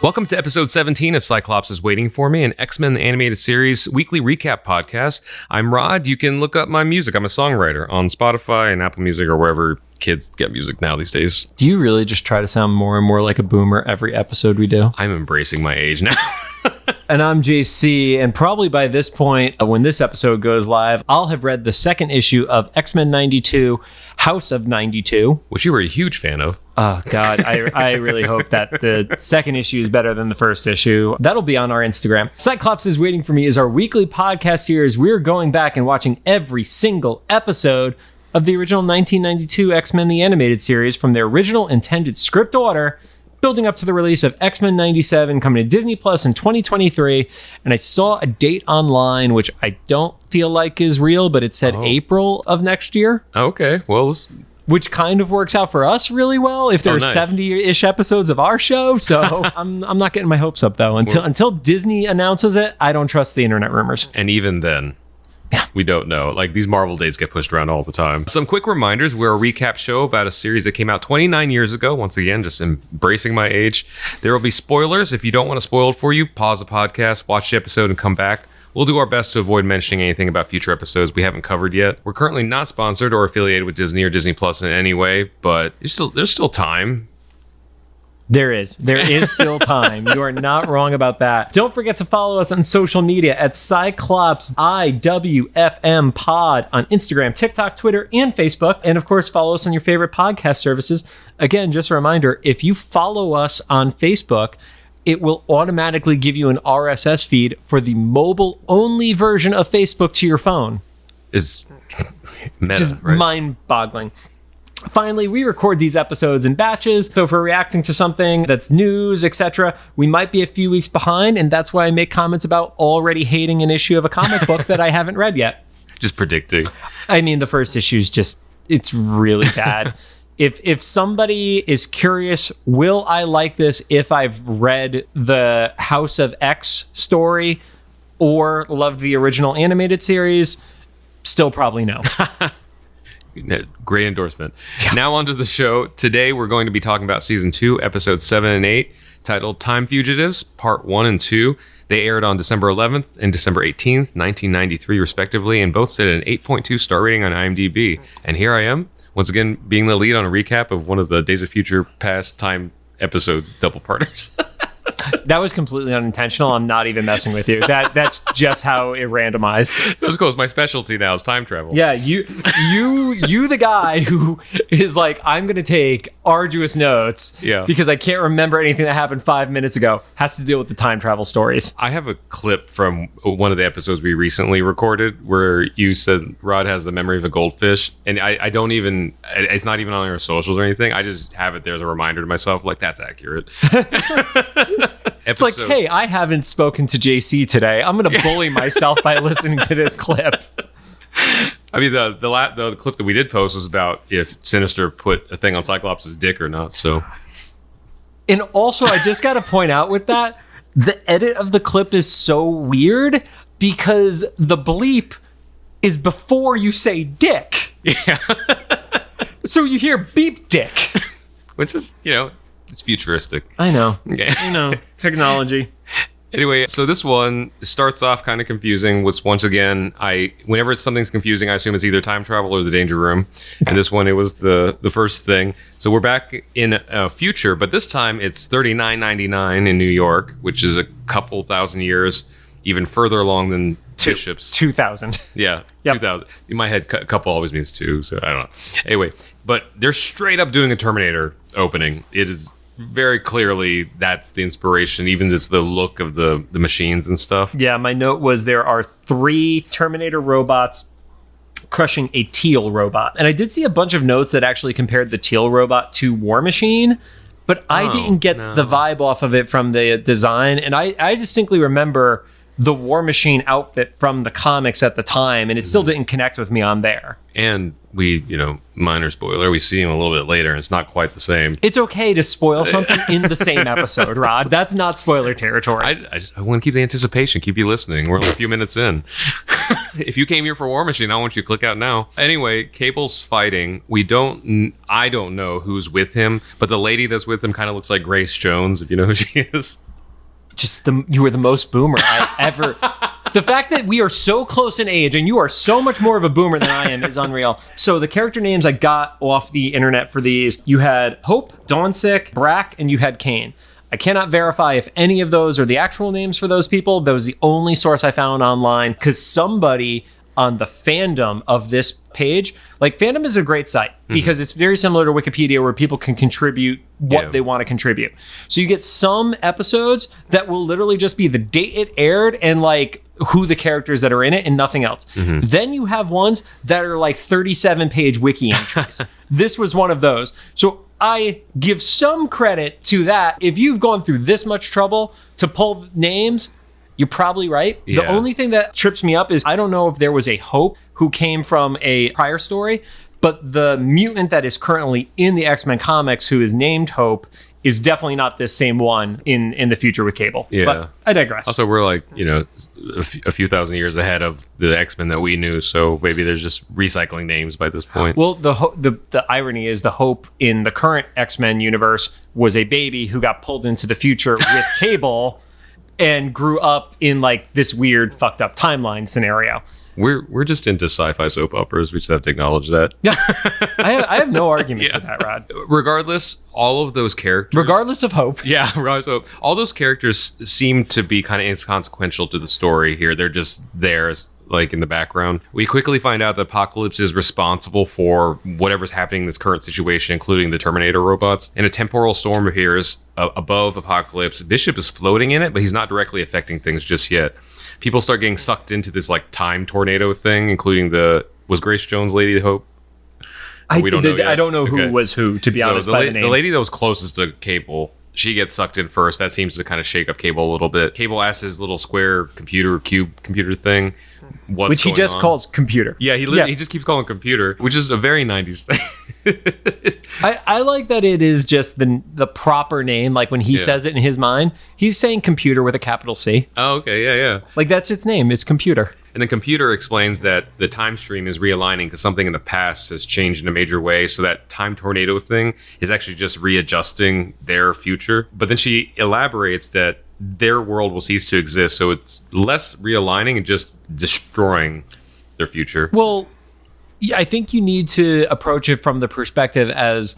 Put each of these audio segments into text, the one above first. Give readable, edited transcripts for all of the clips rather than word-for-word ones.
Welcome to episode 17 of Cyclops is Waiting for Me, an X-Men the Animated Series weekly recap podcast. I'm Rod. You can look up my music. I'm a songwriter on Spotify and Apple Music or wherever kids get music now these days. Do you really just try to sound more and more like a boomer every episode we do? I'm embracing my age now. And I'm JC, and probably by this point, when this episode goes live, I'll have read the second issue of X-Men 92, House of 92. Which you were a huge fan of. Oh, God. I really hope that the second issue is better than the first issue. That'll be on our Instagram. Cyclops is Waiting for Me is our weekly podcast series. We're going back and watching every single episode of the original 1992 X-Men the Animated Series from their original intended script order, building up to the release of X-Men 97 coming to Disney Plus in 2023. And I saw a date online, which I don't feel like is real, but it said April of next year. Okay, well, which kind of works out for us really well if there's 70-ish episodes of our show. So I'm not getting my hopes up, though. Until Disney announces it, I don't trust the internet rumors. And even then, we don't know. Like, these Marvel dates get pushed around all the time. Some quick reminders. We're a recap show about a series that came out 29 years ago. Once again, just embracing my age. There will be spoilers. If you don't want to spoil it for you, pause the podcast, watch the episode, and come back. We'll do our best to avoid mentioning anything about future episodes we haven't covered yet. We're currently not sponsored or affiliated with Disney or Disney Plus in any way, but there's still time. There is still time. You are not wrong about that. Don't forget to follow us on social media at Cyclops IWFM Pod on Instagram, TikTok, Twitter, and Facebook. And of course, follow us on your favorite podcast services. Again, just a reminder, if you follow us on Facebook, it will automatically give you an RSS feed for the mobile-only version of Facebook to your phone. It's meta, just right? Mind-boggling. Finally, we record these episodes in batches, so if we're reacting to something that's news, etc., we might be a few weeks behind, and that's why I make comments about already hating an issue of a comic book that I haven't read yet. Just predicting. I mean, the first issue is it's really bad. If somebody is curious, will I like this if I've read the House of X story or loved the original animated series? Still probably no. Great endorsement. Yeah. Now onto the show. Today we're going to be talking about season 2, episodes 7 and 8, titled Time Fugitives, part 1 and 2. They aired on December 11th and December 18th, 1993, respectively, and both sit at an 8.2 star rating on IMDb. And here I am, once again, being the lead on a recap of one of the Days of Future Past Time episode double-parters. That was completely unintentional. I'm not even messing with you. That's just how it randomized. That's cool. It's my specialty now. It's time travel. Yeah, you the guy who is like, I'm going to take arduous notes because I can't remember anything that happened 5 minutes ago, has to deal with the time travel stories. I have a clip from one of the episodes we recently recorded where you said Rod has the memory of a goldfish, and I don't even, it's not even on your socials or anything. I just have it there as a reminder to myself, like, that's accurate. It's like, hey, I haven't spoken to JC today. I'm going to bully myself by listening to this clip. I mean, the clip that we did post was about if Sinister put a thing on Cyclops' dick or not. So, and also, I just got to point out with that, the edit of the clip is so weird because the bleep is before you say dick. Yeah. So you hear beep dick. Which is, it's futuristic. I know. Okay. I know. Technology. Anyway, so this one starts off kind of confusing. Once again, whenever something's confusing, I assume it's either time travel or the danger room. And this one, it was the first thing. So we're back in a future, but this time it's 3999 in New York, which is a couple thousand years, even further along than two ships. 2000. Yeah, yep. 2000. In my head, a couple always means two, so I don't know. Anyway, but they're straight up doing a Terminator opening. It is very clearly that's the inspiration, even just the look of the machines and stuff. Yeah, my note was there are 3 Terminator robots crushing a teal robot. And I did see a bunch of notes that actually compared the teal robot to War Machine, but I didn't get the vibe off of it from the design. And I distinctly remember the War Machine outfit from the comics at the time, and it still didn't connect with me on there. And we, minor spoiler, we see him a little bit later, and it's not quite the same. It's okay to spoil something in the same episode, Rod. That's not spoiler territory. I want to keep the anticipation, keep you listening. We're only a few minutes in. If you came here for War Machine, I want you to click out now. Anyway, Cable's fighting. I don't know who's with him, but the lady that's with him kind of looks like Grace Jones, if you know who she is. You were the most boomer I ever. The fact that we are so close in age and you are so much more of a boomer than I am is unreal. So the character names I got off the internet for these, you had Hope, Dawnsick, Brack, and you had Kane. I cannot verify if any of those are the actual names for those people. That was the only source I found online because somebody on the fandom of this page, like fandom is a great site because it's very similar to Wikipedia where people can contribute what they want to contribute. So you get some episodes that will literally just be the date it aired and like who the characters that are in it and nothing else. Then you have ones that are like 37-page wiki entries. This was one of those. So I give some credit to that. If you've gone through this much trouble to pull names, you're probably right. Yeah. The only thing that trips me up is I don't know if there was a Hope who came from a prior story, but the mutant that is currently in the X-Men comics who is named Hope is definitely not this same one in the future with Cable. Yeah. But I digress. Also, we're like, a few thousand years ahead of the X-Men that we knew, so maybe there's just recycling names by this point. Well, the irony is the Hope in the current X-Men universe was a baby who got pulled into the future with Cable and grew up in like this weird fucked up timeline scenario. We're just into sci-fi soap operas. We just have to acknowledge that. Yeah, I have no arguments with that, Rod. Regardless, all of those characters... Regardless of Hope. Yeah, regardless of Hope. All those characters seem to be kind of inconsequential to the story here. They're just there, like in the background. We quickly find out that Apocalypse is responsible for whatever's happening in this current situation, including the Terminator robots. And a temporal storm appears above Apocalypse. Bishop is floating in it, but he's not directly affecting things just yet. People start getting sucked into this like time tornado thing, including was Grace Jones Lady Hope? We don't know yet. I don't know who was who, to be honest, by the name. The lady that was closest to Cable, she gets sucked in first. That seems to kind of shake up Cable a little bit. Cable asks his little square cube computer thing which he just calls computer. Yeah, he just keeps calling computer, which is a very 90s thing. I like that it is just the proper name. Like when he says it in his mind, he's saying computer with a capital C. Oh, okay, yeah. Like that's its name. It's computer. And the computer explains that the time stream is realigning because something in the past has changed in a major way. So that time tornado thing is actually just readjusting their future. But then she elaborates that their world will cease to exist. So it's less realigning and just destroying their future. Well, yeah, I think you need to approach it from the perspective as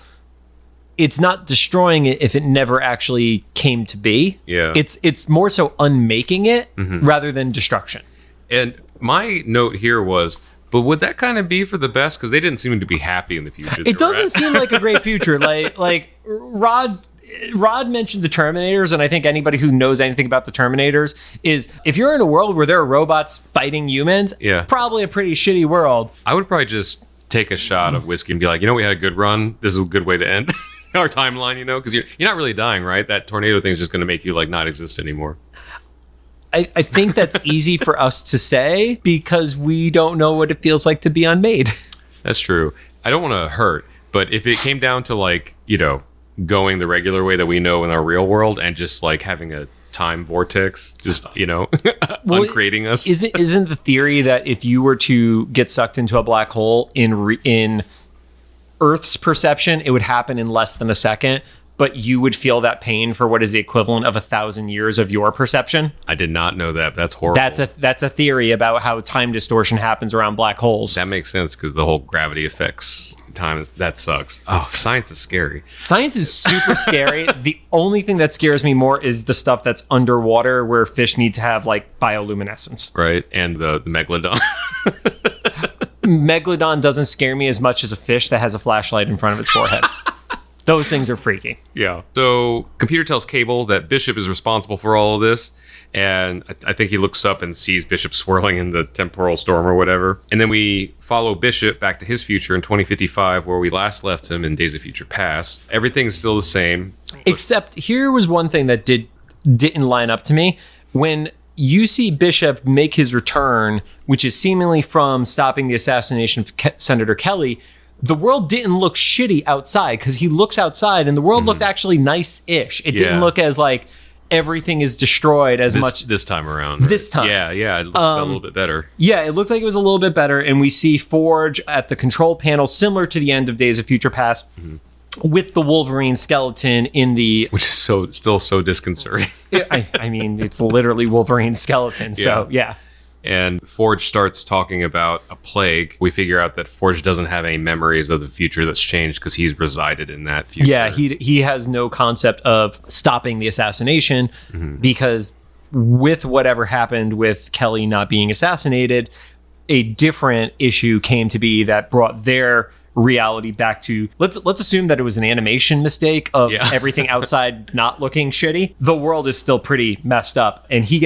it's not destroying it if it never actually came to be. Yeah. It's more so unmaking it rather than destruction. And my note here was, but would that kind of be for the best? Because they didn't seem to be happy in the future. It doesn't seem like a great future. Like Rod mentioned the Terminators, and I think anybody who knows anything about the Terminators is if you're in a world where there are robots fighting humans, probably a pretty shitty world. I would probably just take a shot of whiskey and be like, we had a good run. This is a good way to end our timeline, because you're not really dying, right? That tornado thing is just going to make you like not exist anymore. I think that's easy for us to say because we don't know what it feels like to be unmade. That's true. I don't want to hurt, but if it came down to like, going the regular way that we know in our real world and just like having a time vortex, just, uncreating us. Isn't the theory that if you were to get sucked into a black hole in Earth's perception, it would happen in less than a second, but you would feel that pain for what is the equivalent of 1,000 years of your perception? I did not know that. That's horrible. That's a theory about how time distortion happens around black holes. That makes sense because the whole gravity affects time. That sucks. Oh, science is scary. Science is super scary. The only thing that scares me more is the stuff that's underwater where fish need to have like bioluminescence. Right. And the megalodon. Megalodon doesn't scare me as much as a fish that has a flashlight in front of its forehead. Those things are freaky. Yeah. So computer tells Cable that Bishop is responsible for all of this. And I think he looks up and sees Bishop swirling in the temporal storm or whatever. And then we follow Bishop back to his future in 2055, where we last left him in Days of Future Past. Everything's still the same. Except here was one thing that didn't line up to me. When you see Bishop make his return, which is seemingly from stopping the assassination of Senator Kelly, the world didn't look shitty outside because he looks outside and the world looked actually nice-ish. It didn't look as like everything is destroyed as much this time around. Right? This time. Yeah. It looked a little bit better. Yeah, it looked like it was a little bit better. And we see Forge at the control panel, similar to the end of Days of Future Past. with the Wolverine skeleton in the... Which is still so disconcerting. I mean, it's literally Wolverine's skeleton. So, yeah. And Forge starts talking about a plague. We figure out that Forge doesn't have any memories of the future that's changed because he's resided in that future. Yeah, he has no concept of stopping the assassination because with whatever happened with Kelly not being assassinated, a different issue came to be that brought their reality back to... Let's assume that it was an animation mistake of everything outside not looking shitty. The world is still pretty messed up, and he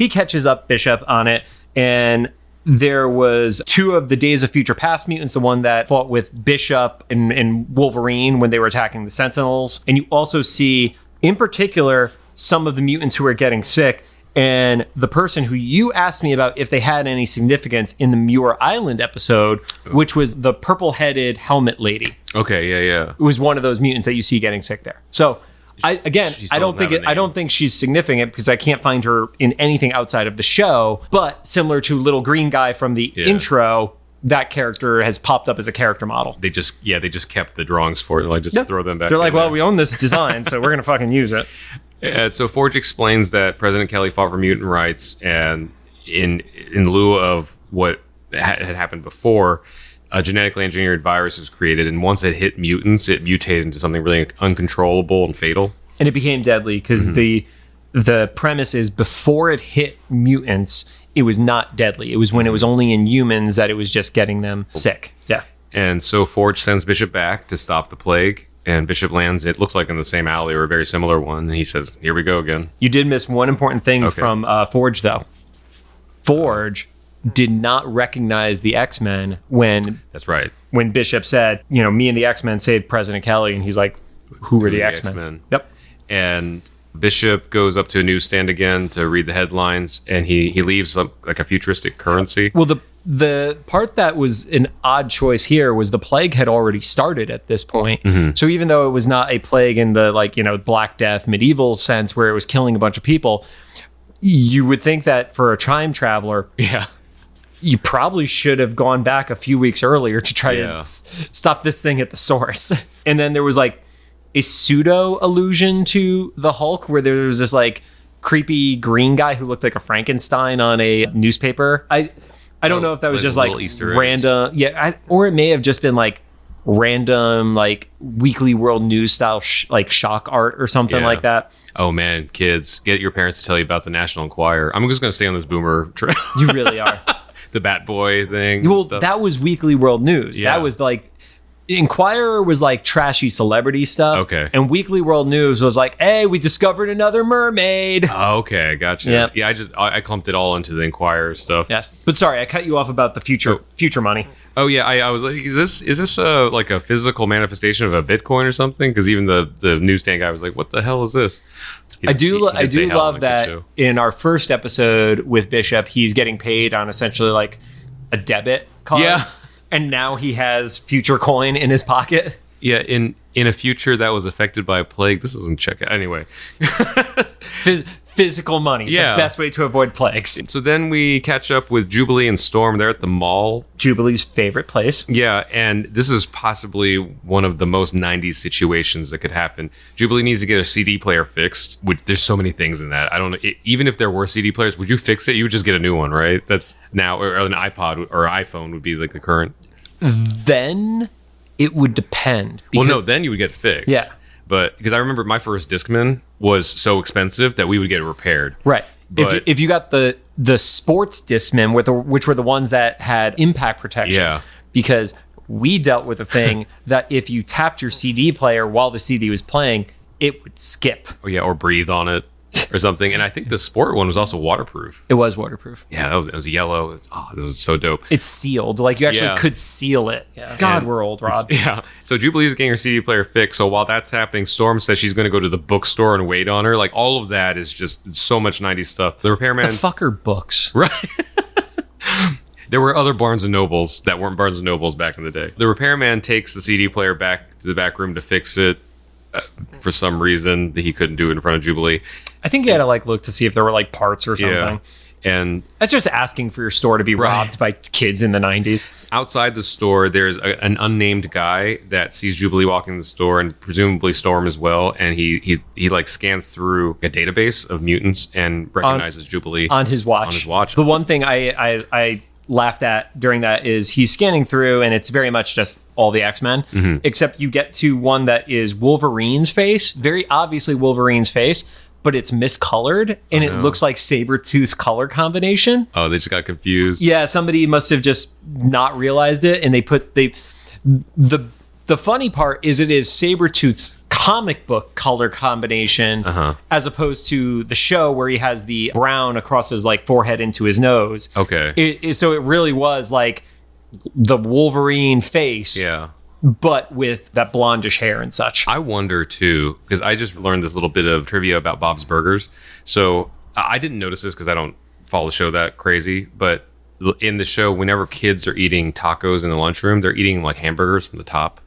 catches up Bishop on it. And there was 2 of the Days of Future Past mutants, the one that fought with Bishop and Wolverine when they were attacking the Sentinels. And you also see, in particular, some of the mutants who are getting sick. And the person who you asked me about if they had any significance in the Muir Island episode, which was the purple-headed helmet lady. Okay, yeah. It was one of those mutants that you see getting sick there. So... I don't think she's significant because I can't find her in anything outside of the show. But similar to Little Green Guy from the intro, that character has popped up as a character model. They just kept the drawings for it. Like, throw them back. They're like, well, we own this design, so we're gonna fucking use it. And so Forge explains that President Kelly fought for mutant rights, and in lieu of what had happened before, a genetically engineered virus was created, and once it hit mutants, it mutated into something really uncontrollable and fatal. And it became deadly because the premise is before it hit mutants, it was not deadly. It was when it was only in humans that it was just getting them sick. Yeah. And so Forge sends Bishop back to stop the plague, and Bishop lands, it looks like in the same alley or a very similar one, and he says, here we go again. You did miss one important thing from Forge, though. Forge did not recognize the X-Men when... That's right. When Bishop said, me and the X-Men saved President Kelly, and he's like, who are the X-Men? Yep. And Bishop goes up to a newsstand again to read the headlines, and he leaves like a futuristic currency. Well, the part that was an odd choice here was the plague had already started at this point. So even though it was not a plague in the Black Death medieval sense where it was killing a bunch of people, you would think that for a time traveler... Yeah. You probably should have gone back a few weeks earlier to try to stop this thing at the source. And then there was like a pseudo allusion to the Hulk where there was this like creepy green guy who looked like a Frankenstein on a newspaper. I don't know if that was just like random. Yeah. Or it may have just been like random, like Weekly World News style, like shock art or something like that. Oh man, kids, get your parents to tell you about the National Enquirer. I'm just going to stay on this boomer trail. You really are. The Bat Boy thing. Well, that was Weekly World News. Yeah. That was like, Inquirer was like trashy celebrity stuff. Okay. And Weekly World News was like, hey, we discovered another mermaid. Oh, okay, gotcha. Yep. Yeah, I clumped it all into the Inquirer stuff. Yes. But sorry, I cut you off about the future money. Oh yeah, I was like, is this like a physical manifestation of a Bitcoin or something? Because even the newsstand guy was like, what the hell is this? I do love that in our first episode with Bishop, he's getting paid on essentially like a debit card. Yeah. And now he has future coin in his pocket. Yeah, in a future that was affected by a plague. This doesn't check it. Anyway. Physical money. Yeah. The best way to avoid plagues. So then we catch up with Jubilee and Storm. They're at the mall. Jubilee's favorite place. Yeah, and this is possibly one of the most 90s situations that could happen. Jubilee needs to get a CD player fixed. There's so many things in that. I don't know. Even if there were CD players, would you fix it? You would just get a new one, right? That's now, or an iPod or iPhone would be like the current. Then it would depend. Well, no, then you would get fixed. Yeah. But because I remember my first Discman was so expensive that we would get it repaired. Right. If you got the sports Discman, which were the ones that had impact protection. Yeah. Because we dealt with a thing that if you tapped your CD player while the CD was playing, it would skip. Oh, yeah, or breathe on it or something. And I think the sport one was also waterproof. It was waterproof. Yeah, it was yellow. This is so dope. It's sealed. Like you actually could seal it. Yeah. God, we're old, Rod. Yeah. So Jubilee's getting her CD player fixed. So while that's happening, Storm says she's going to go to the bookstore and wait on her. Like all of that is just so much 90s stuff. The repairman. The fucker books. Right. There were other Barnes & Nobles that weren't Barnes & Nobles back in the day. The repairman takes the CD player back to the back room to fix it for some reason that he couldn't do it in front of Jubilee. I think he had to look to see if there were parts or something. And That's just asking for your store to be robbed by kids in the 90s. outside the store, there's an unnamed guy that sees Jubilee walking in the store, and presumably Storm as well. And he like scans through a database of mutants and recognizes Jubilee On his watch. On his watch. The one thing I laughed at during that is he's scanning through, and it's very much just all the X-Men, except you get to one that is Wolverine's face, very obviously Wolverine's face, but it's miscolored, and it looks like Sabretooth's color combination. Oh, they just got confused. Yeah, somebody must have just not realized it, and the funny part is it is Sabretooth's comic book color combination as opposed to the show where he has the brown across his like forehead into his nose. Okay. So it really was like the Wolverine face. Yeah. But with that blondish hair and such. I wonder too, because I just learned this little bit of trivia about Bob's Burgers. So I didn't notice this because I don't follow the show that crazy. But in the show, whenever kids are eating tacos in the lunchroom, they're eating like hamburgers from the top.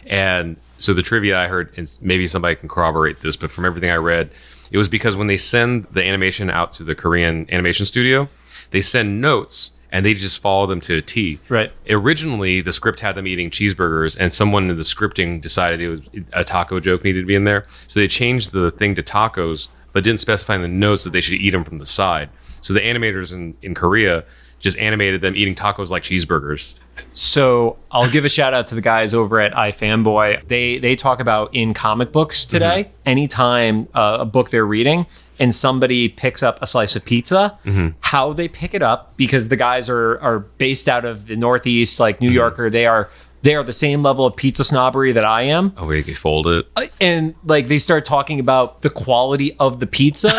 And so the trivia I heard, and maybe somebody can corroborate this, but from everything I read, it was because when they send the animation out to the Korean animation studio, they send notes and they just follow them to a T. Right. Originally, the script had them eating cheeseburgers, and someone in the scripting decided it was a taco joke needed to be in there. So they changed the thing to tacos, but didn't specify in the notes that they should eat them from the side. So the animators in Korea just animated them eating tacos like cheeseburgers. So I'll give a shout out to the guys over at iFanboy. They talk about in comic books today, anytime a book they're reading and somebody picks up a slice of pizza, how they pick it up, because the guys are based out of the Northeast, like New Yorker. They are the same level of pizza snobbery that I am. Oh, where you can fold it. And like they start talking about the quality of the pizza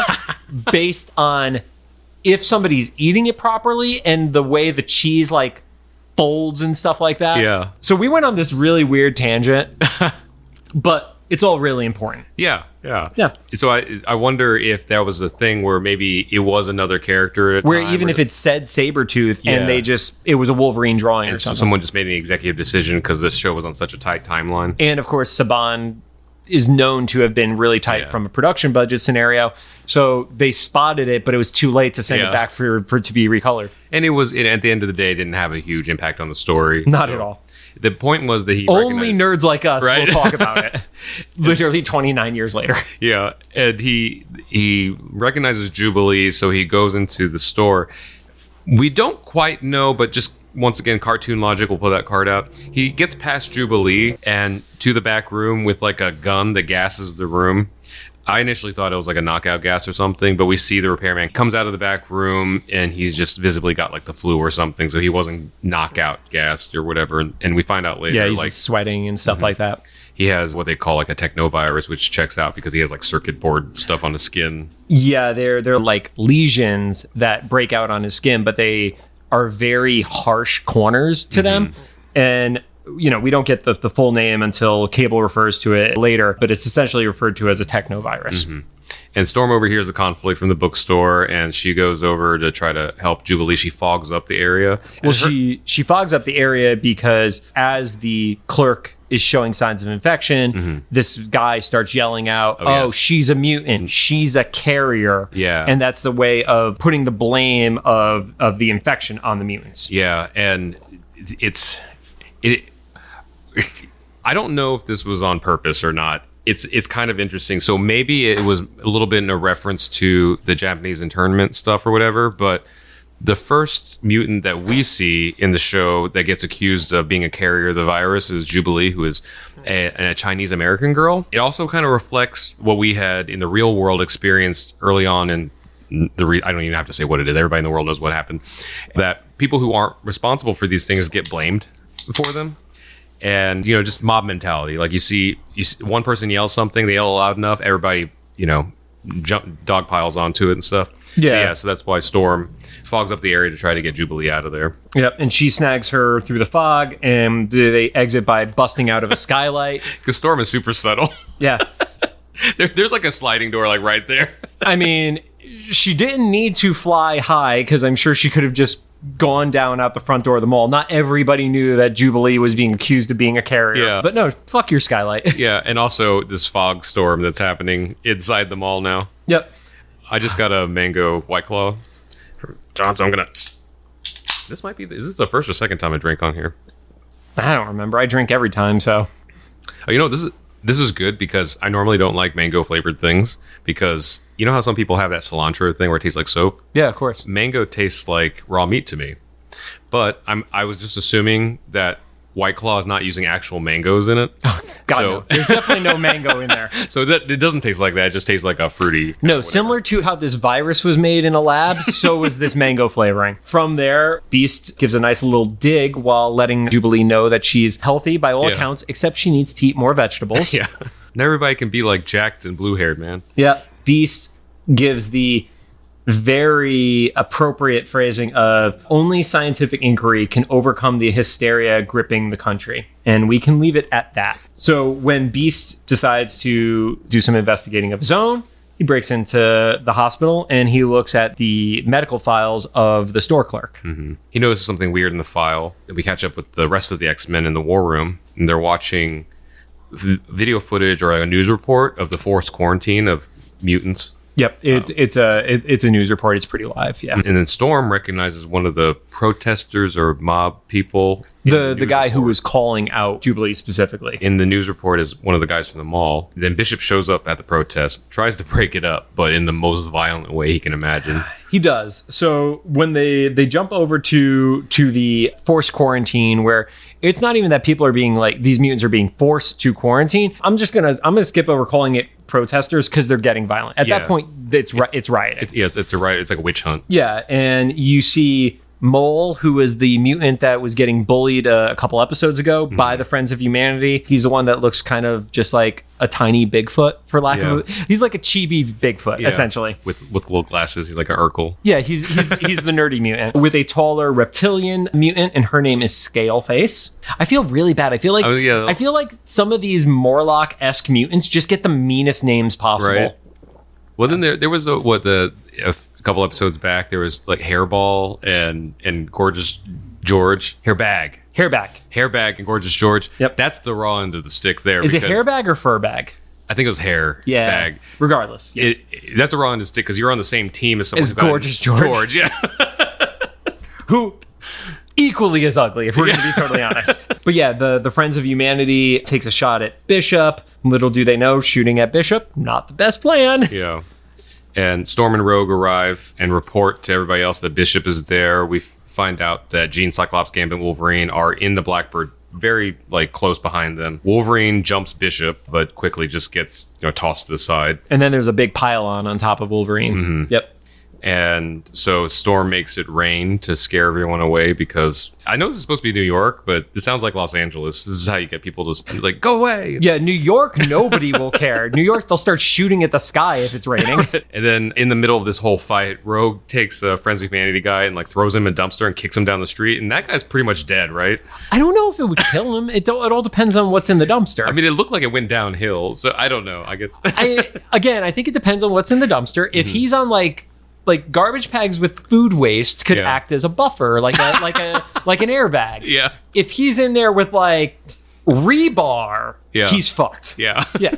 based on if somebody's eating it properly and the way the cheese like folds and stuff like that. Yeah. So we went on this really weird tangent, but it's all really important. Yeah. Yeah. So I wonder if that was the thing where maybe it was another character at a Where time, even if it said Sabretooth Yeah. and it was a Wolverine drawing or and something. someone just made an executive decision because this show was on such a tight timeline. And of course, Saban is known to have been really tight from a production budget scenario. So they spotted it, but it was too late to send it back for it to be recolored. And at the end of the day, it didn't have a huge impact on the story. Not at all. The point was that he Only nerds like us Right? will talk about it. Literally 29 years later. Yeah, and he recognizes Jubilee, so he goes into the store. We don't quite know, but just once again, cartoon logic will pull that card out. He gets past Jubilee and to the back room with like a gun that gasses the room. I initially thought it was like a knockout gas or something, but we see the repairman comes out of the back room and he's just visibly got like the flu or something, so he wasn't knockout gassed or whatever. And we find out later, Yeah, he's like sweating and stuff like that. he has what they call like a techno virus, which checks out because he has like circuit board stuff on his skin. Yeah, they're like lesions that break out on his skin, but they are very harsh corners to them. And you know, we don't get the full name until Cable refers to it later, but it's essentially referred to as a techno virus. And Storm overhears the conflict from the bookstore, and she goes over to try to help Jubilee. She fogs up the area. Well, she fogs up the area because as the clerk is showing signs of infection, this guy starts yelling out, "Oh, yes. she's a mutant. She's a carrier." Yeah. And that's the way of putting the blame of the infection on the mutants. Yeah, and I don't know if this was on purpose or not. It's kind of interesting. So maybe it was a little bit in a reference to the Japanese internment stuff or whatever, but the first mutant that we see in the show that gets accused of being a carrier of the virus is Jubilee, who is a Chinese American girl. It also kind of reflects what we had in the real world experienced early on in I don't even have to say what it is. Everybody in the world knows what happened. That people who aren't responsible for these things get blamed for them. And, you know, just mob mentality. Like you see one person yells something, they yell loud enough, everybody, you know, dog piles onto it and stuff. Yeah. So that's why Storm fogs up the area to try to get Jubilee out of there. Yep. And she snags her through the fog, and they exit by busting out of a skylight. Because Storm is super subtle. Yeah. There's like a sliding door like right there. I mean, she didn't need to fly high because I'm sure she could have just gone down out the front door of the mall. Not everybody knew that Jubilee was being accused of being a carrier. Yeah. But no, fuck your skylight. Yeah, and also this fog storm that's happening inside the mall now. Yep. I just got a mango White Claw. John, so I'm gonna. This might be. Is this the first or second time I drank on here? I don't remember. I drink every time, so. Oh, this is good because I normally don't like mango flavored things because you know how some people have that cilantro thing where it tastes like soap? Yeah, of course. Mango tastes like raw meat to me. But I was just assuming that White Claw is not using actual mangoes in it. God, no. There's definitely no mango in there. So it doesn't taste like that. It just tastes like a fruity. No, similar to how this virus was made in a lab, so was this mango flavoring. From there, Beast gives a nice little dig while letting Jubilee know that she's healthy by all accounts, except she needs to eat more vegetables. Yeah. And everybody can be like jacked and blue-haired, man. Yeah. Beast gives the very appropriate phrasing of only scientific inquiry can overcome the hysteria gripping the country. And we can leave it at that. So when Beast decides to do some investigating of his own, he breaks into the hospital and he looks at the medical files of the store clerk. Mm-hmm. He notices something weird in the file. We catch up with the rest of the X-Men in the war room, and they're watching video footage or a news report of the forced quarantine of mutants. Yep, it's a news report. It's pretty live, yeah. And then Storm recognizes one of the protesters or mob people. The guy who was calling out Jubilee specifically. In the news report is one of the guys from the mall. Then Bishop shows up at the protest, tries to break it up, but in the most violent way he can imagine. He does. So when they jump over to the forced quarantine, where it's not even that people are being like, these mutants are being forced to quarantine. I'm gonna skip over calling it protesters because they're getting violent. At that point, it's rioting. It's a riot. It's like a witch hunt. Yeah, and you see Mole, who is the mutant that was getting bullied a couple episodes ago by the Friends of Humanity. He's the one that looks kind of just like a tiny Bigfoot, for lack of a... He's like a chibi Bigfoot, essentially. With little glasses. He's like an Urkel. Yeah, he's the nerdy mutant. With a taller reptilian mutant, and her name is Scaleface. I feel really bad. I feel like some of these Morlock-esque mutants just get the meanest names possible. Right. Well, then there was a couple episodes back, there was like Hairball and Gorgeous George. Hairbag and Gorgeous George. Yep. That's the raw end of the stick there. Is it hairbag or fur-bag? I think it was hair bag. Regardless. Yes. That's the raw end of the stick because you're on the same team as someone as Gorgeous George. Yeah. Who equally as ugly, if we're going to be totally honest. But yeah, the Friends of Humanity takes a shot at Bishop. Little do they know, shooting at Bishop, not the best plan. Yeah. And Storm and Rogue arrive and report to everybody else that Bishop is there. We find out that Jean, Cyclops, Gambit, and Wolverine are in the Blackbird, very like close behind them. Wolverine jumps Bishop, but quickly just gets tossed to the side. And then there's a big pylon on top of Wolverine. Mm-hmm. Yep. And so Storm makes it rain to scare everyone away because I know this is supposed to be New York, but this sounds like Los Angeles. This is how you get people to like, go away. Yeah, New York, nobody will care. New York, they'll start shooting at the sky if it's raining. And then in the middle of this whole fight, Rogue takes a Friends of Humanity guy and like throws him in a dumpster and kicks him down the street. And that guy's pretty much dead, right? I don't know if it would kill him. It all depends on what's in the dumpster. I mean, it looked like it went downhill. So I don't know, I guess. I think it depends on what's in the dumpster. If he's on like garbage bags with food waste could act as a buffer, like an airbag. Yeah. If he's in there with like rebar, he's fucked. Yeah. Yeah.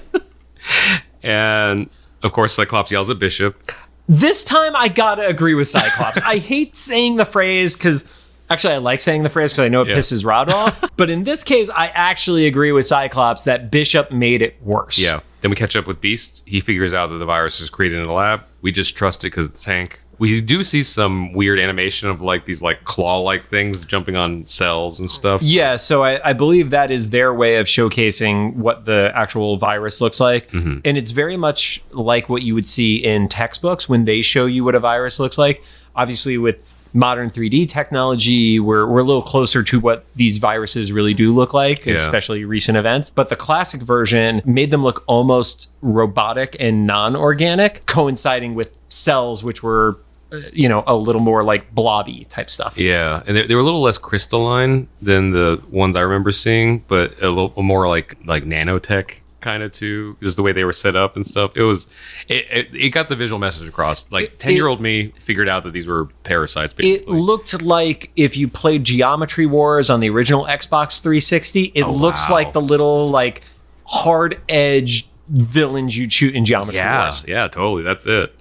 And of course, Cyclops yells at Bishop. This time I gotta agree with Cyclops. I hate saying the phrase because actually I like saying the phrase because I know it pisses Rod off. But in this case, I actually agree with Cyclops that Bishop made it worse. Yeah. Then we catch up with Beast. He figures out that the virus is created in the lab. We just trust it because it's Hank. We do see some weird animation of like these like claw-like things jumping on cells and stuff. Yeah, so I believe that is their way of showcasing what the actual virus looks like. Mm-hmm. And it's very much like what you would see in textbooks when they show you what a virus looks like. Obviously, with modern 3D technology, we're a little closer to what these viruses really do look like, especially recent events. But the classic version made them look almost robotic and non-organic, coinciding with cells, which were, a little more like blobby type stuff. Yeah, and they were a little less crystalline than the ones I remember seeing, but a little more like nanotech kind of too, just the way they were set up and stuff. It got the visual message across. Like 10-year-old me figured out that these were parasites, basically. It looked like if you played Geometry Wars on the original Xbox 360, it looks like the little like hard edge villains you'd shoot in Geometry Wars. Yeah, totally. That's it.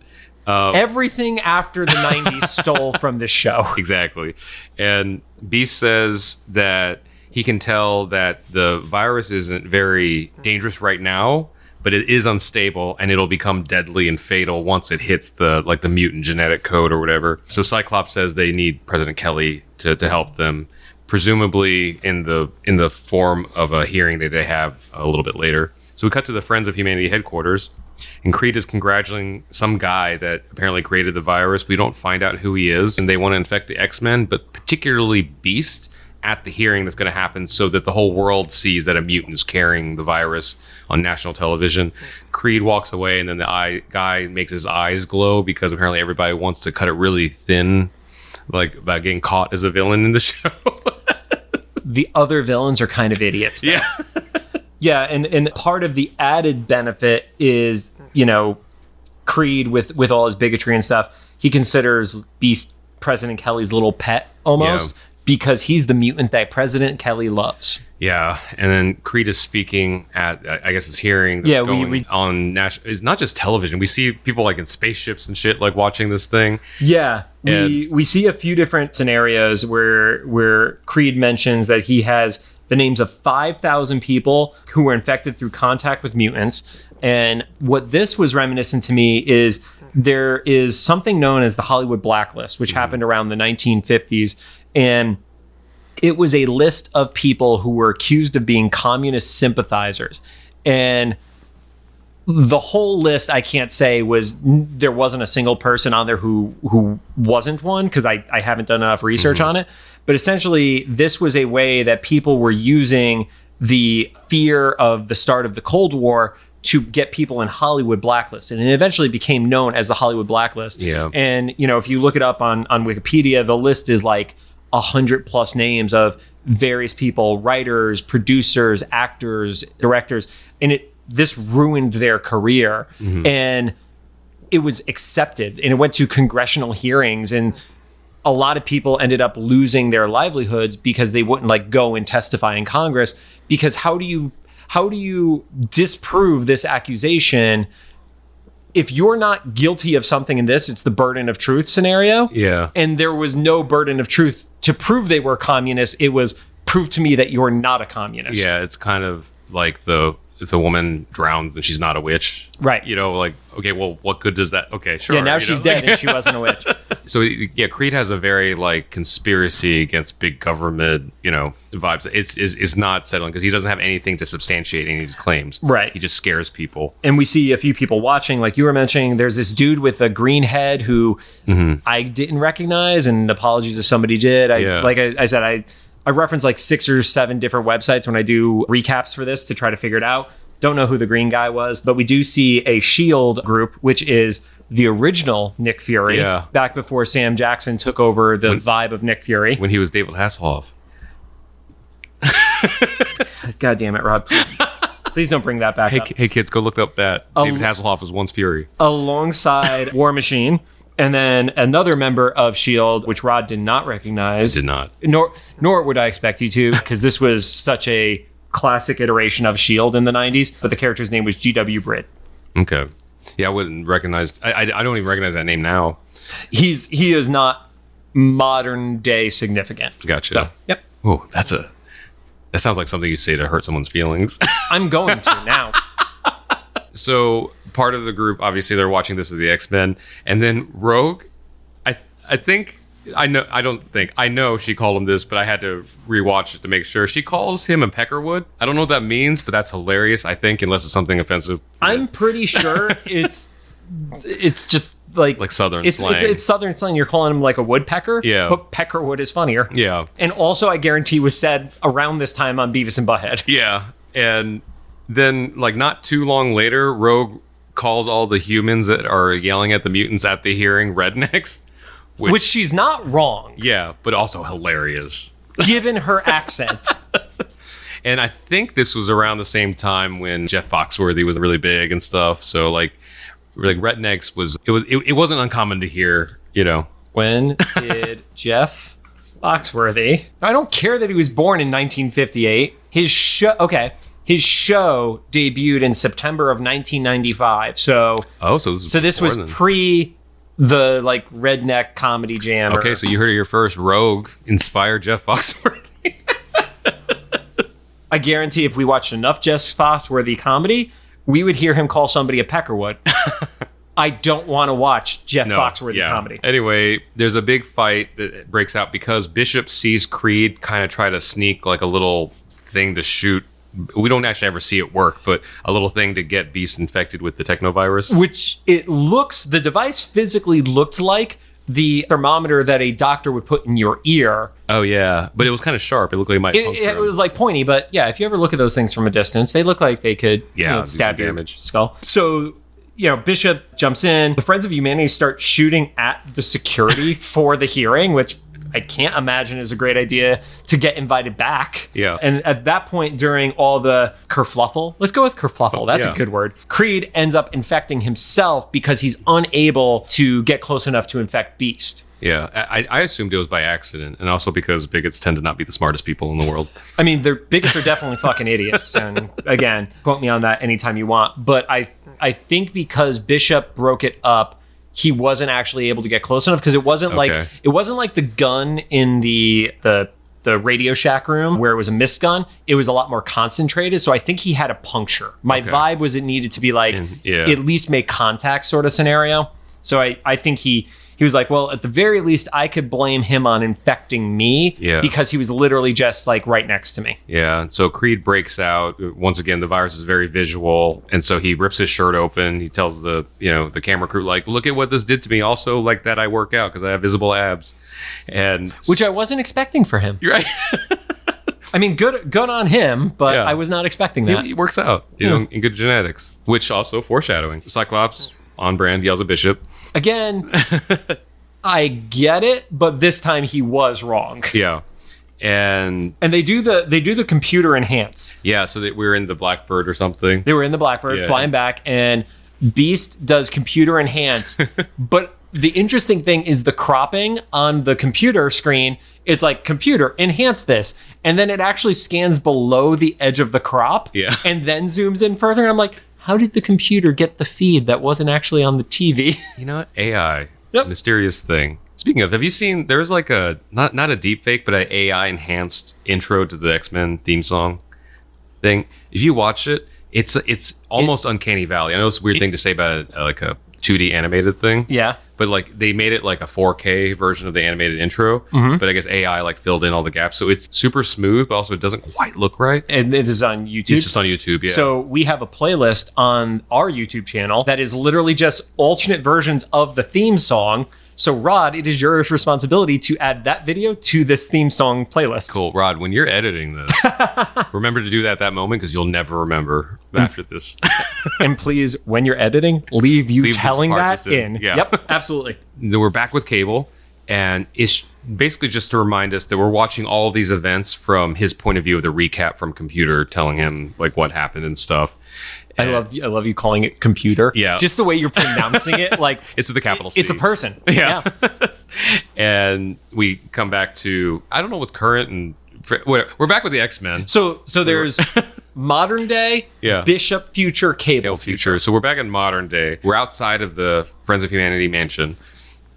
Everything after the 90s stole from this show. Exactly. And Beast says that he can tell that the virus isn't very dangerous right now, but it is unstable and it'll become deadly and fatal once it hits the mutant genetic code or whatever. So Cyclops says they need President Kelly to help them, presumably in the form of a hearing that they have a little bit later. So we cut to the Friends of Humanity headquarters, and Creed is congratulating some guy that apparently created the virus. We don't find out who he is, and they want to infect the X-Men, but particularly Beast, at the hearing that's going to happen so that the whole world sees that a mutant is carrying the virus on national television. Creed walks away, and then the guy makes his eyes glow because apparently everybody wants to cut it really thin, like about getting caught as a villain in the show. The other villains are kind of idiots, though. Yeah. Yeah, and part of the added benefit is, Creed with all his bigotry and stuff, he considers Beast President Kelly's little pet almost. Yeah. Because he's the mutant that President Kelly loves. Yeah, and then Creed is speaking at, I guess, this hearing that's going on national. It's not just television. We see people like in spaceships and shit, like watching this thing. Yeah, we see a few different scenarios where Creed mentions that he has the names of 5,000 people who were infected through contact with mutants. And what this was reminiscent to me is there is something known as the Hollywood Blacklist, which happened around the 1950s. And it was a list of people who were accused of being communist sympathizers. And the whole list, I can't say there wasn't a single person on there who wasn't one, because I haven't done enough research on it. But essentially, this was a way that people were using the fear of the start of the Cold War to get people in Hollywood Blacklist. And it eventually became known as the Hollywood Blacklist. Yeah. And, if you look it up on Wikipedia, the list is like 100+ names of various people, writers, producers, actors, directors, and this ruined their career. And it was accepted, and it went to congressional hearings, and a lot of people ended up losing their livelihoods because they wouldn't go and testify in Congress. Because how do you disprove this accusation? If you're not guilty of something in this, it's the burden of truth scenario. Yeah. And there was no burden of truth to prove they were communists. It was prove to me that you're not a communist. Yeah, it's kind of like if the woman drowns and she's not a witch. Right. Okay, well, what good does that? Okay, sure. Yeah, now she's dead and she wasn't a witch. So, yeah, Creed has a very, conspiracy against big government, vibes. It's not settling because he doesn't have anything to substantiate any of his claims. Right. He just scares people. And we see a few people watching, like you were mentioning. There's this dude with a green head who I didn't recognize, and apologies if somebody did. I said, I reference 6 or 7 different websites when I do recaps for this to try to figure it out. Don't know who the green guy was, but we do see a S.H.I.E.L.D. group, which is the original Nick Fury, back before Sam Jackson took over the vibe of Nick Fury. When he was David Hasselhoff. God damn it, Rob. Please don't bring that back up. Hey, kids, go look up that. David Hasselhoff was once Fury. Alongside War Machine. And then another member of S.H.I.E.L.D., which Rod did not recognize. Did not. Nor would I expect you to, because this was such a classic iteration of S.H.I.E.L.D. in the 90s. But the character's name was G.W. Britt. Okay. Yeah, I wouldn't recognize... I don't even recognize that name now. He is not modern day significant. Gotcha. So, yep. Oh, that sounds like something you say to hurt someone's feelings. I'm going to now. So part of the group, obviously, they're watching this with the X-Men, and then Rogue. I know she called him this, but I had to rewatch it to make sure. She calls him a peckerwood. I don't know what that means, but that's hilarious. I think, unless it's something offensive. I'm pretty sure it's just like Southern slang. It's Southern slang. You're calling him like a woodpecker. Yeah, but peckerwood is funnier. Yeah, and also I guarantee was said around this time on Beavis and Butthead. Yeah, and then not too long later, Rogue calls all the humans that are yelling at the mutants at the hearing rednecks. Which she's not wrong. Yeah, but also hilarious. Given her accent. And I think this was around the same time when Jeff Foxworthy was really big and stuff. So rednecks it wasn't uncommon to hear, When did Jeff Foxworthy... I don't care that he was born in 1958. His show debuted in September of 1995. So this was pre The like redneck comedy jam. Okay, so you heard it here first. Rogue inspired Jeff Foxworthy. I guarantee if we watched enough Jeff Foxworthy comedy, we would hear him call somebody a peckerwood. I don't want to watch Jeff Foxworthy comedy. Anyway, there's a big fight that breaks out because Bishop sees Creed kind of try to sneak like a little thing to shoot. We don't actually ever see it work, but a little thing to get Beast infected with the technovirus. Which the device physically looked like the thermometer that a doctor would put in your ear. Oh, yeah. But it was kind of sharp. It looked like it might puncture it was like pointy, but yeah, if you ever look at those things from a distance, they look like they could stab your skull. So, Bishop jumps in. The Friends of Humanity start shooting at the security for the hearing, which I can't imagine is a great idea to get invited back. Yeah. And at that point, during all the kerfluffle, let's go with kerfluffle. That's a good word. Creed ends up infecting himself because he's unable to get close enough to infect Beast. Yeah, I assumed it was by accident, and also because bigots tend to not be the smartest people in the world. I mean, bigots are definitely fucking idiots. And again, quote me on that anytime you want. But I think because Bishop broke it up, he wasn't actually able to get close enough because it wasn't like the gun in the Radio Shack room where it was a mist gun. It was a lot more concentrated. So I think he had a puncture. My vibe was it needed to be like at least make contact sort of scenario. So I think he was like, well, at the very least, I could blame him on infecting me because he was literally just like right next to me. Yeah. So Creed breaks out. Once again, the virus is very visual. And so he rips his shirt open. He tells the camera crew, like, look at what this did to me. Also, like that I work out because I have visible abs. And which I wasn't expecting for him. You're right. I mean, good on him, but I was not expecting that. He works out, in good genetics, which also foreshadowing. Cyclops on brand yells at Bishop. Again, I get it, but this time he was wrong. Yeah. And they do the computer enhance. Yeah, so that we're in the Blackbird or something. They were in the Blackbird flying back, and Beast does computer enhance. But the interesting thing is the cropping on the computer screen. It's like, computer, enhance this. And then it actually scans below the edge of the crop and then zooms in further. And I'm like, how did the computer get the feed that wasn't actually on the TV? You know what? AI. Mysterious thing. Speaking of, have you seen, there's like a, not a deep fake, but an AI enhanced intro to the X-Men theme song thing. If you watch it, it's almost Uncanny Valley. I know it's a weird thing to say about like a 2D animated thing. Yeah. But like they made it like a 4K version of the animated intro. But I guess AI like filled in all the gaps. So it's super smooth, but also it doesn't quite look right. And it is on YouTube. It's just on YouTube, yeah. So we have a playlist on our YouTube channel that is literally just alternate versions of the theme song. So Rod, it is your responsibility to add that video to this theme song playlist. Cool. Rod, when you're editing this, remember to do that moment because you'll never remember after this. And please, when you're editing, leave telling that in. Yeah. Yep, absolutely. Then we're back with Cable, and it's basically just to remind us that we're watching all of these events from his point of view of the recap from computer telling him like what happened and stuff. I love you calling it computer. Yeah. Just the way you're pronouncing it. Like it's with the capital C. It's a person. Yeah. And we come back to, I don't know what's current and we're back with the X-Men. So there's modern day, Bishop, future, Cable, future. So we're back in modern day. We're outside of the Friends of Humanity mansion.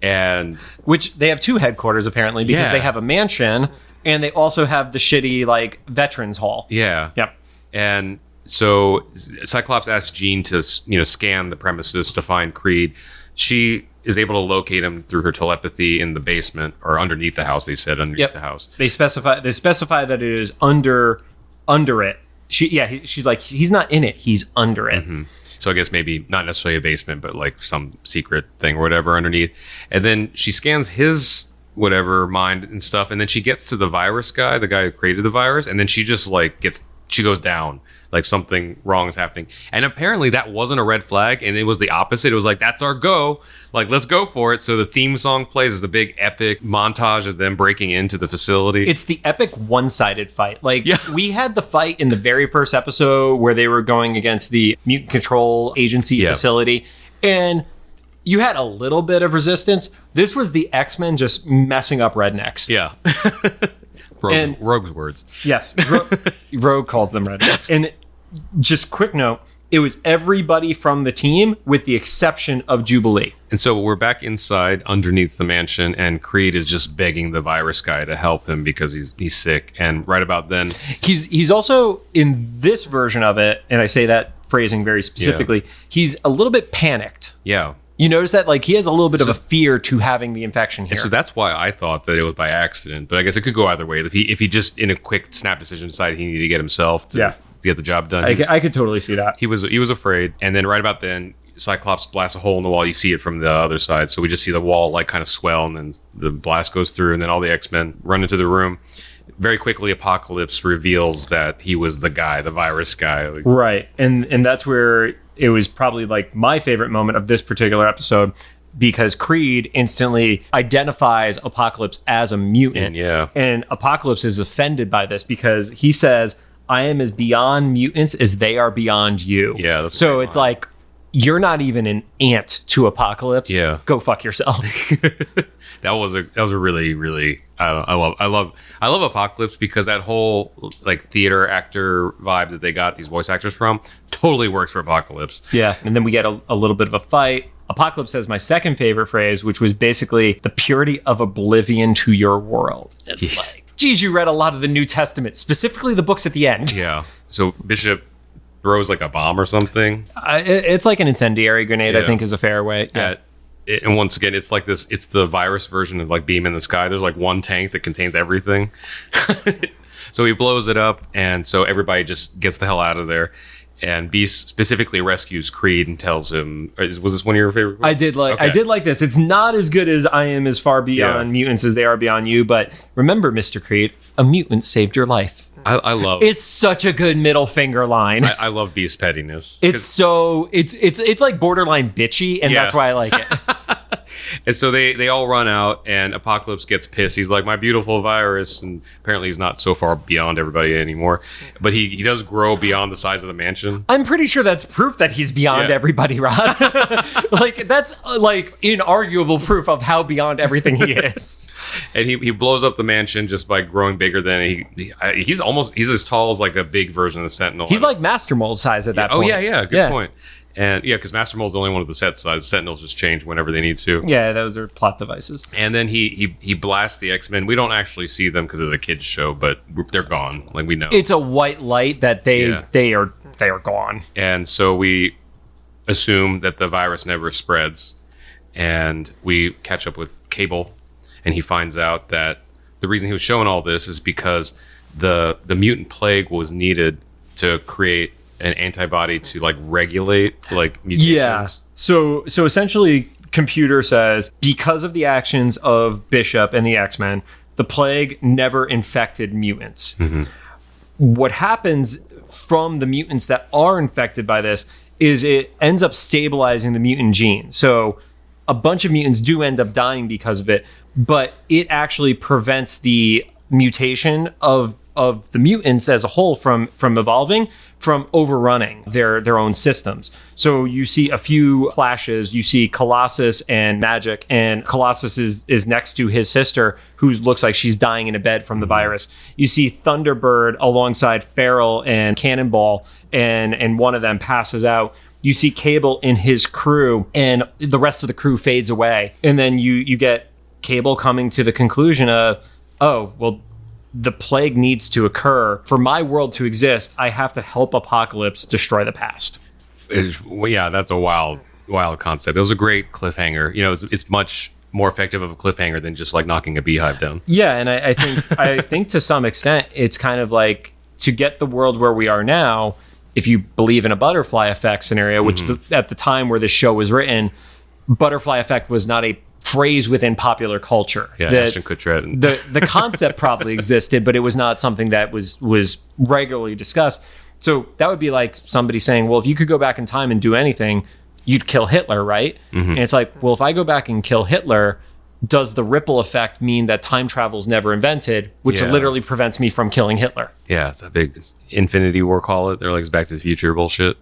And which they have two headquarters apparently because they have a mansion and they also have the shitty like veterans hall. Yeah. Yep. And so Cyclops asks Jean to, scan the premises to find Creed. She is able to locate him through her telepathy in the basement or underneath the house. They said underneath the house. They specify that it is under it. She's like, he's not in it. He's under it. Mm-hmm. So I guess maybe not necessarily a basement, but like some secret thing or whatever underneath. And then she scans his whatever mind and stuff. And then she gets to the virus guy, the guy who created the virus. And then she just like she goes down. Like something wrong is happening. And apparently that wasn't a red flag and it was the opposite. It was like, that's our go. Like, let's go for it. So the theme song plays as the big epic montage of them breaking into the facility. It's the epic one-sided fight. Like we had the fight in the very first episode where they were going against the Mutant Control Agency facility. And you had a little bit of resistance. This was the X-Men just messing up rednecks. Yeah. Rogue's words. Yes. Rogue calls them rednecks. And just quick note, It was everybody from the team with the exception of Jubilee. And so we're back inside underneath the mansion, and Creed is just begging the virus guy to help him because he's sick. And right about then, he's also in this version of it, and I say that phrasing very specifically, he's a little bit panicked. Yeah. You notice that, like, he has a little bit of a fear to having the infection here. And so that's why I thought that it was by accident, but I guess it could go either way. If he just in a quick snap decision decided he needed to get himself to get the job done. I could totally see that. He was afraid, and then right about then, Cyclops blasts a hole in the wall. You see it from the other side, so we just see the wall like kind of swell, and then the blast goes through, and then all the X-Men run into the room. Very quickly, Apocalypse reveals that he was the guy, the virus guy. Right, and that's where it was probably like my favorite moment of this particular episode, because Creed instantly identifies Apocalypse as a mutant. And Apocalypse is offended by this because he says, I am as beyond mutants as they are beyond you. Yeah. That's so it's like, you're not even an ant to Apocalypse. Yeah. Go fuck yourself. That was a really, really, I love Apocalypse, because that whole like theater actor vibe that they got these voice actors from totally works for Apocalypse. Yeah. And then we get a little bit of a fight. Apocalypse has my second favorite phrase, which was basically the purity of oblivion to your world. It's like, geez, you read a lot of the New Testament, specifically the books at the end. Yeah. So Bishop throws like a bomb or something. It's like an incendiary grenade, I think is a fair way. Yeah. And once again, it's like this, it's the virus version of like Beam in the Sky. There's like one tank that contains everything. So he blows it up, and so everybody just gets the hell out of there. And Beast specifically rescues Creed and tells him, was this one of your favorite quotes? I did like this. It's not as good as I am as far beyond mutants as they are beyond you, but remember, Mr. Creed, a mutant saved your life. I love it's such a good middle finger line. I love Beast's pettiness. It's like borderline bitchy, and that's why I like it. And so they all run out, and Apocalypse gets pissed. He's like, my beautiful virus, and apparently he's not so far beyond everybody anymore. But he does grow beyond the size of the mansion. I'm pretty sure that's proof that he's beyond everybody, Rod. Like, that's like inarguable proof of how beyond everything he is. And he blows up the mansion just by growing bigger than he's as tall as like a big version of the Sentinel. He's like Master Mold size at that point. Oh yeah, good point. And because Master Mold's the only one of the set size. Sentinels just change whenever they need to. Yeah, those are plot devices. And then he blasts the X-Men. We don't actually see them because it's a kid's show, but they're gone. Like, we know. It's a white light that they are gone. And so we assume that the virus never spreads. And we catch up with Cable, and he finds out that the reason he was showing all this is because the mutant plague was needed to create an antibody to like regulate like mutations. Yeah. So essentially, computer says because of the actions of Bishop and the X-Men, the plague never infected mutants. Mm-hmm. What happens from the mutants that are infected by this is it ends up stabilizing the mutant gene. So a bunch of mutants do end up dying because of it, but it actually prevents the mutation of the mutants as a whole from evolving, from overrunning their own systems. So you see a few flashes. You see Colossus and Magic, and Colossus is next to his sister, who looks like she's dying in a bed from the virus. You see Thunderbird alongside Feral and Cannonball, and one of them passes out. You see Cable in his crew, and the rest of the crew fades away. And then you get Cable coming to the conclusion of, oh, well, the plague needs to occur. For my world to exist, I have to help Apocalypse destroy the past. That's a wild concept. It was a great cliffhanger. You know, it's much more effective of a cliffhanger than just like knocking a beehive down. Yeah, and I think I think to some extent it's kind of like, to get the world where we are now, if you believe in a butterfly effect scenario, which at the time where this show was written, butterfly effect was not a phrase within popular culture. Yeah, Ashton Kutcher. The concept probably existed, but it was not something that was regularly discussed. So that would be like somebody saying, well, if you could go back in time and do anything, you'd kill Hitler, right? Mm-hmm. And it's like, well, if I go back and kill Hitler, does the ripple effect mean that time travel's never invented, which literally prevents me from killing Hitler? Yeah, it's Infinity War, call it. They're like, it's Back to the Future bullshit.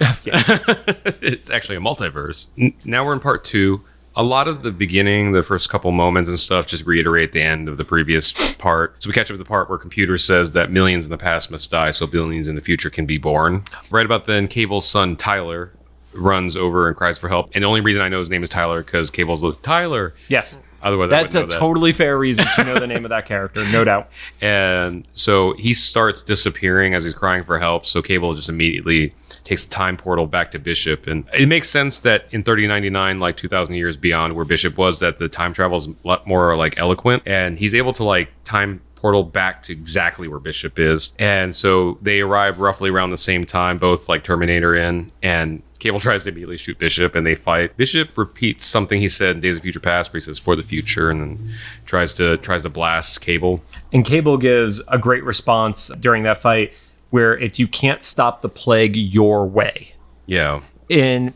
It's actually a multiverse. Now we're in part 2 A lot of the beginning, the first couple moments and stuff, just reiterate the end of the previous part. So we catch up with the part where Computer says that millions in the past must die so billions in the future can be born. Right about then, Cable's son, Tyler, runs over and cries for help. And the only reason I know his name is Tyler because Cable's like, Tyler. Yes. Otherwise, that's a totally fair reason to know the name of that character, no doubt. And so he starts disappearing as he's crying for help. So Cable just immediately takes a time portal back to Bishop. And it makes sense that in 3099, like 2,000 years beyond where Bishop was, that the time travel is a lot more like eloquent. And he's able to like time portal back to exactly where Bishop is. And so they arrive roughly around the same time, both like Terminator in, and Cable tries to immediately shoot Bishop and they fight. Bishop repeats something he said in Days of Future Past where he says for the future and then tries to blast Cable. And Cable gives a great response during that fight where it's you can't stop the plague your way. Yeah. And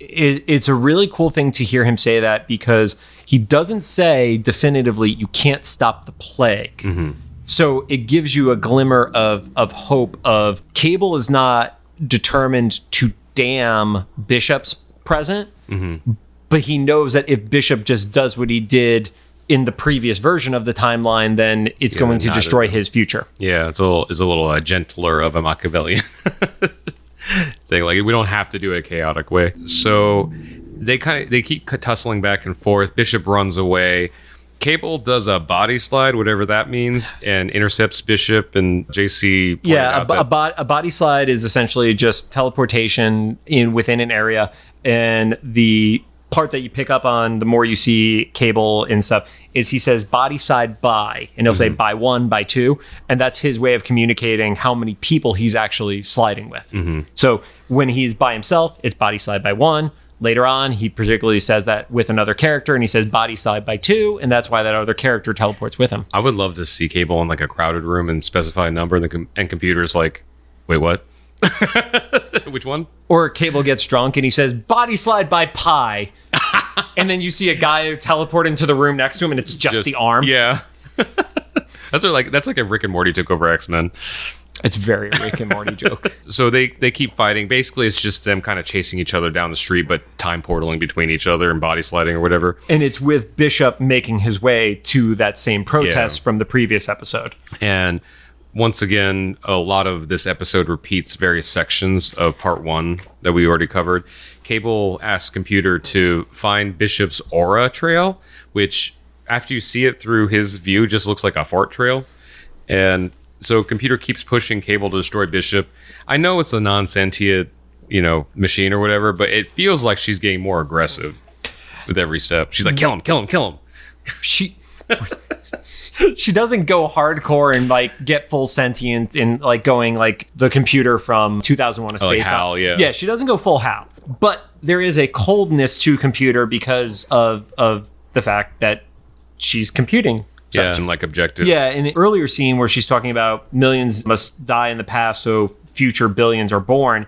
it's a really cool thing to hear him say that because he doesn't say definitively you can't stop the plague. Mm-hmm. So it gives you a glimmer of hope of Cable is not determined to damn Bishop's present, but he knows that if Bishop just does what he did in the previous version of the timeline, then it's going to destroy his future. Yeah, it's a little gentler of a Machiavellian thing. Like we don't have to do it a chaotic way. So they keep tussling back and forth. Bishop runs away. Cable does a body slide, whatever that means, and intercepts Bishop and JC. Yeah, a body slide is essentially just teleportation within an area, and the part that you pick up on the more you see Cable and stuff is he says body slide by, and he'll say by one, by two, and that's his way of communicating how many people he's actually sliding with. So when he's by himself, it's body slide by one. Later on, he particularly says that with another character, and he says body slide by two, and that's why that other character teleports with him. I would love to see Cable in like a crowded room and specify a number, and Computer's like, wait, what? Which one? Or Cable gets drunk and he says body slide by pi, and then you see a guy teleport into the room next to him, and it's just the arm. Yeah, that's like a Rick and Morty took over X-Men. It's very Rick and Morty joke. So they keep fighting. Basically, it's just them kind of chasing each other down the street, but time portaling between each other and body sliding or whatever. And it's with Bishop making his way to that same protest from the previous episode. And once again, a lot of this episode repeats various sections of part one that we already covered. Cable asks Computer to find Bishop's aura trail, which after you see it through his view, just looks like a fart trail. And so Computer keeps pushing Cable to destroy Bishop. I know it's a non-sentient, machine or whatever, but it feels like she's getting more aggressive with every step. She's like, kill him, kill him, kill him. She doesn't go hardcore and like get full sentient and like going like the Computer from 2001: A Space like Hal, Odyssey. Yeah, she doesn't go full Hal. But there is a coldness to Computer because of the fact that she's computing. Yeah, and like objective. Yeah, in an earlier scene where she's talking about millions must die in the past so future billions are born,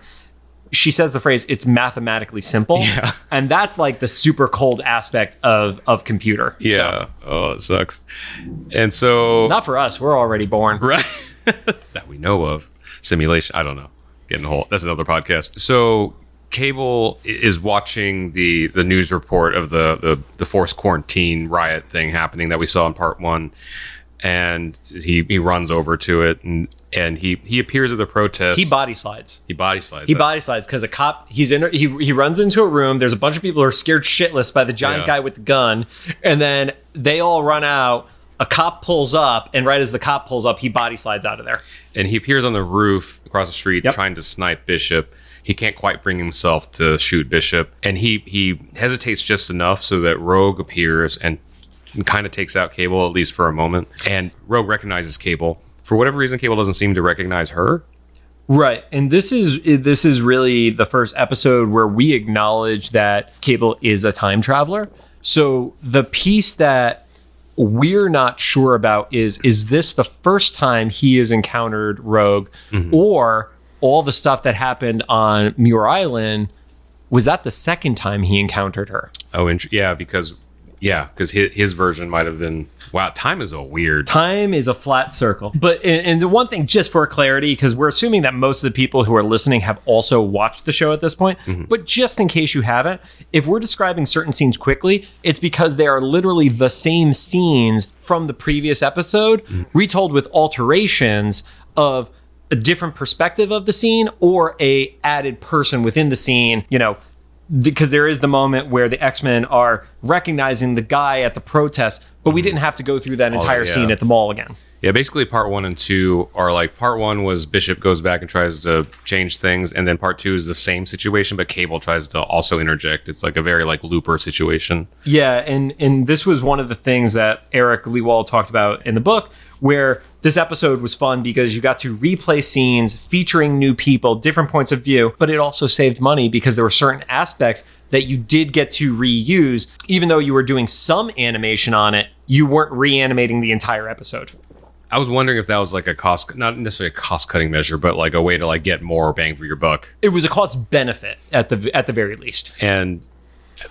she says the phrase, it's mathematically simple. Yeah. And that's like the super cold aspect of Computer. Yeah. So, oh, it sucks. And so... Not for us. We're already born. Right. That we know of. Simulation. I don't know. Getting a whole... That's another podcast. So... Cable is watching the news report of the forced quarantine riot thing happening that we saw in part one, and he runs over to it and he appears at the protest. He body slides. He body slides because a cop he runs into a room. There's a bunch of people who are scared shitless by the giant guy with the gun, and then they all run out. A cop pulls up, and right as the cop pulls up, he body slides out of there. And he appears on the roof across the street trying to snipe Bishop. He can't quite bring himself to shoot Bishop, and he hesitates just enough so that Rogue appears and kind of takes out Cable, at least for a moment. And Rogue recognizes Cable. For whatever reason, Cable doesn't seem to recognize her. Right, and this is really the first episode where we acknowledge that Cable is a time traveler. So the piece that we're not sure about is this the first time he has encountered Rogue, or all the stuff that happened on Muir Island, was that the second time he encountered her? Oh, yeah, because Yeah, because his version might have been, wow, time is Time is a flat circle. But, and the one thing, just for clarity, because we're assuming that most of the people who are listening have also watched the show at this point, but just in case you haven't, if we're describing certain scenes quickly, it's because they are literally the same scenes from the previous episode, retold with alterations of a different perspective of the scene or a added person within the scene, you know, because there is the moment where the X-Men are recognizing the guy at the protest, but we didn't have to go through that entire scene at the mall again. Yeah, basically part 1 and 2 are like, part 1 was Bishop goes back and tries to change things, and then part 2 is the same situation, but Cable tries to also interject. It's like a very like Looper situation. Yeah, and this was one of the things that Eric Lewald talked about in the book, where this episode was fun because you got to replay scenes featuring new people, different points of view, but it also saved money because there were certain aspects that you did get to reuse. Even though you were doing some animation on it, you weren't reanimating the entire episode. I was wondering if that was like a cost, not necessarily a cost-cutting measure, but like a way to like get more bang for your buck. It was a cost benefit at the very least. And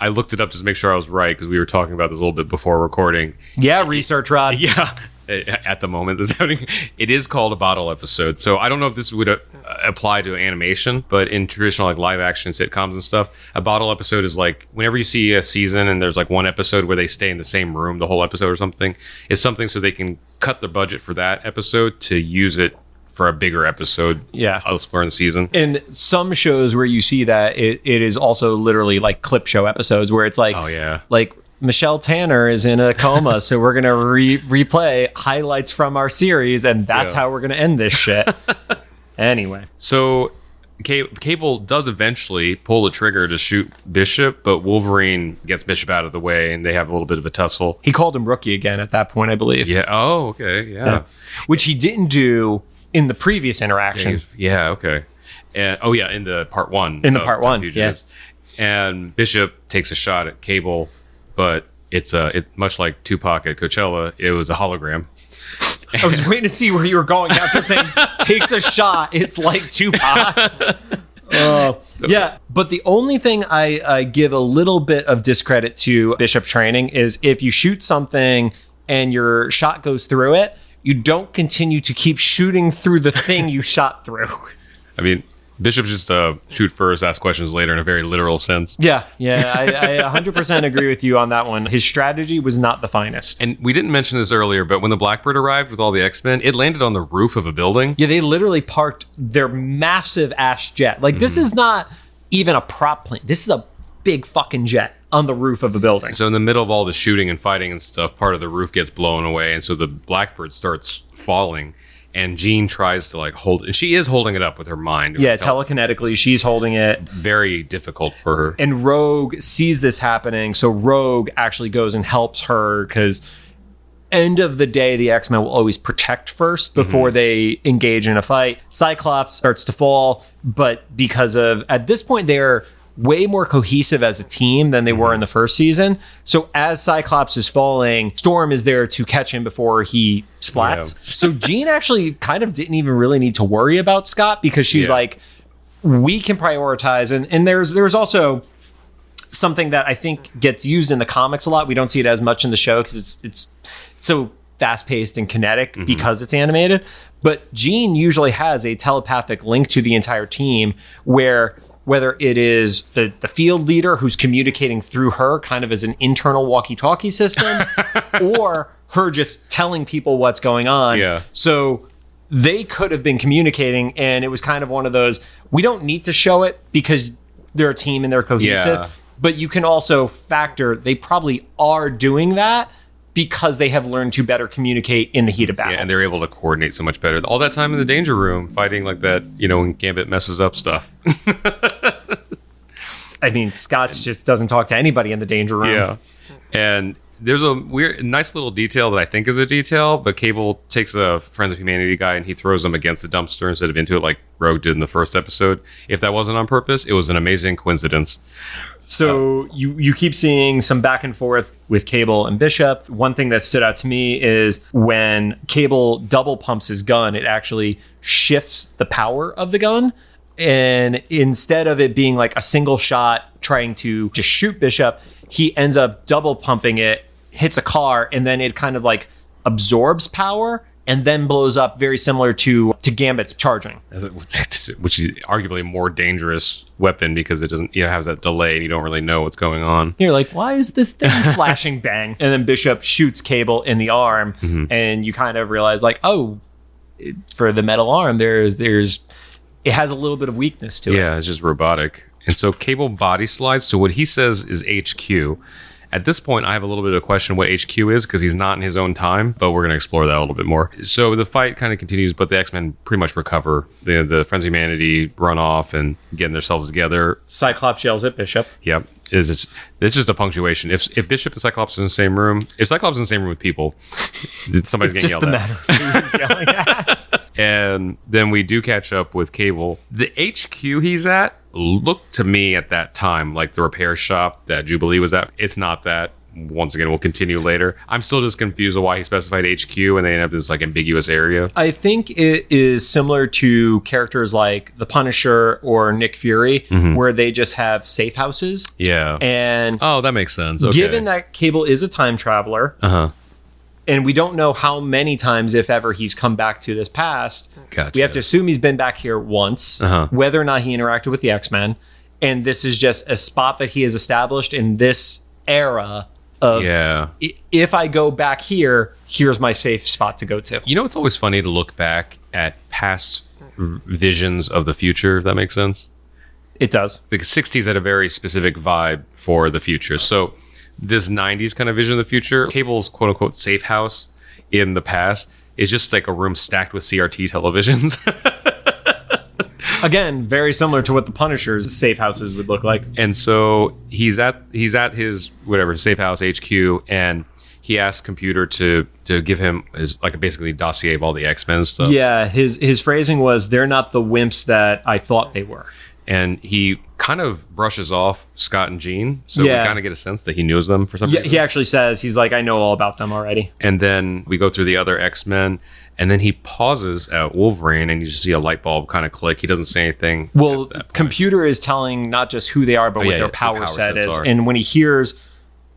I looked it up just to make sure I was right, because we were talking about this a little bit before recording. Yeah, research, Rod. Yeah. At the moment that's happening, it is called a bottle episode. So I don't know if this would apply to animation, but in traditional like live action sitcoms and stuff, a bottle episode is like whenever you see a season and there's like one episode where they stay in the same room the whole episode or something, it's something so they can cut the budget for that episode to use it for a bigger episode elsewhere in the season. And some shows where you see that, it is also literally like clip show episodes where it's like, like Michelle Tanner is in a coma, so we're going to replay highlights from our series, and that's how we're going to end this shit. Anyway. So Cable does eventually pull the trigger to shoot Bishop, but Wolverine gets Bishop out of the way, and they have a little bit of a tussle. He called him Rookie again at that point, I believe. Yeah. Oh, okay. Yeah. Which he didn't do in the previous interaction. Yeah, okay. And in the part 1. In the part 1, Fugitives. And Bishop takes a shot at Cable, but it's much like Tupac at Coachella. It was a hologram. I was waiting to see where you were going after saying takes a shot. It's like Tupac. Yeah, but the only thing I give a little bit of discredit to Bishop's training is if you shoot something and your shot goes through it, you don't continue to keep shooting through the thing you shot through. I mean, Bishop's just shoot first, ask questions later in a very literal sense. Yeah, I 100% agree with you on that one. His strategy was not the finest. And we didn't mention this earlier, but when the Blackbird arrived with all the X-Men, it landed on the roof of a building. Yeah, they literally parked their massive ass jet. Like, this is not even a prop plane. This is a big fucking jet on the roof of a building. So in the middle of all the shooting and fighting and stuff, part of the roof gets blown away, and so the Blackbird starts falling. And Jean tries to like hold, and she is holding it up with her mind. Yeah, telekinetically, she's holding it. Very difficult for her. And Rogue sees this happening, so Rogue actually goes and helps her, because end of the day, the X-Men will always protect first before they engage in a fight. Cyclops starts to fall, but because of, at this point, they're way more cohesive as a team than they were in the first season. So as Cyclops is falling, Storm is there to catch him before he splats. Yeah. So Jean actually kind of didn't even really need to worry about Scott, because she's like, we can prioritize. And there's also something that I think gets used in the comics a lot. We don't see it as much in the show because it's so fast-paced and kinetic because it's animated. But Jean usually has a telepathic link to the entire team, where whether it is the field leader who's communicating through her kind of as an internal walkie-talkie system, or her just telling people what's going on. Yeah. So they could have been communicating, and it was kind of one of those, we don't need to show it because they're a team and they're cohesive, but you can also factor they probably are doing that because they have learned to better communicate in the heat of battle. Yeah, and they're able to coordinate so much better. All that time in the danger room fighting like that, when Gambit messes up stuff. I mean, Scott just doesn't talk to anybody in the danger room. Yeah. And there's a nice little detail that I think is a detail, but Cable takes a Friends of Humanity guy and he throws him against the dumpster instead of into it like Rogue did in the first episode. If that wasn't on purpose, it was an amazing coincidence. So you keep seeing some back and forth with Cable and Bishop. One thing that stood out to me is when Cable double pumps his gun, it actually shifts the power of the gun. And instead of it being like a single shot trying to just shoot Bishop. He ends up double pumping it, hits a car, and then it kind of like absorbs power and then blows up, very similar to Gambit's charging. Which is arguably a more dangerous weapon because it doesn't, has that delay and you don't really know what's going on. You're like, why is this thing flashing bang? And then Bishop shoots Cable in the arm, and you kind of realize like, for the metal arm, it has a little bit of weakness to it. Yeah, it's just robotic. And so Cable body slides to what he says is HQ. At this point, I have a little bit of a question what HQ is because he's not in his own time, but we're going to explore that a little bit more. So the fight kind of continues, but the X-Men pretty much recover. The Friends of Humanity run off and getting themselves together. Cyclops yells at Bishop. Yep. It's just a punctuation. If Bishop and Cyclops are in the same room, if Cyclops is in the same room with people, somebody's getting yelled at. It's just the matter of who he's yelling at. And then we do catch up with Cable. The HQ he's at looked to me at that time like the repair shop that Jubilee was at. It's not that. Once again, we'll continue later. I'm still just confused of why he specified HQ and they end up in this like ambiguous area. I think it is similar to characters like the Punisher or Nick Fury, where they just have safe houses. Yeah. And that makes sense. Okay. Given that Cable is a time traveler, and we don't know how many times, if ever, he's come back to this past, we have to assume he's been back here once, whether or not he interacted with the X-Men. And this is just a spot that he has established in this era of, if I go back here, here's my safe spot to go to. It's always funny to look back at past visions of the future, if that makes sense. It does. The 60s had a very specific vibe for the future. So this 90s kind of vision of the future, Cable's quote-unquote safe house in the past is just like a room stacked with CRT televisions. Again, very similar to what the Punisher's safe houses would look like. And so he's at his safe house HQ, and he asks computer to give him his like basically dossier of all the X-Men stuff. Yeah, his phrasing was, "They're not the wimps that I thought they were." And he kind of brushes off Scott and Jean, so we kind of get a sense that he knows them for some reason. He actually says, he's like, I know all about them already. And then we go through the other X-Men, and then he pauses at Wolverine, and you just see a light bulb kind of click. He doesn't say anything. Well, computer is telling not just who they are, but what their power set is. And when he hears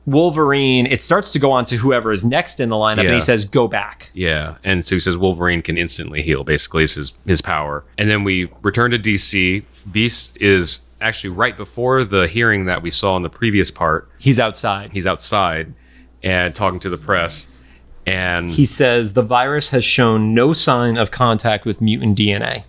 Wolverine, it starts to go on to whoever is next in the lineup, and he says, go back. Yeah, and so he says Wolverine can instantly heal, basically, is his power. And then we return to DC. Beast is actually right before the hearing that we saw in the previous part. He's outside and talking to the press. And he says the virus has shown no sign of contact with mutant DNA.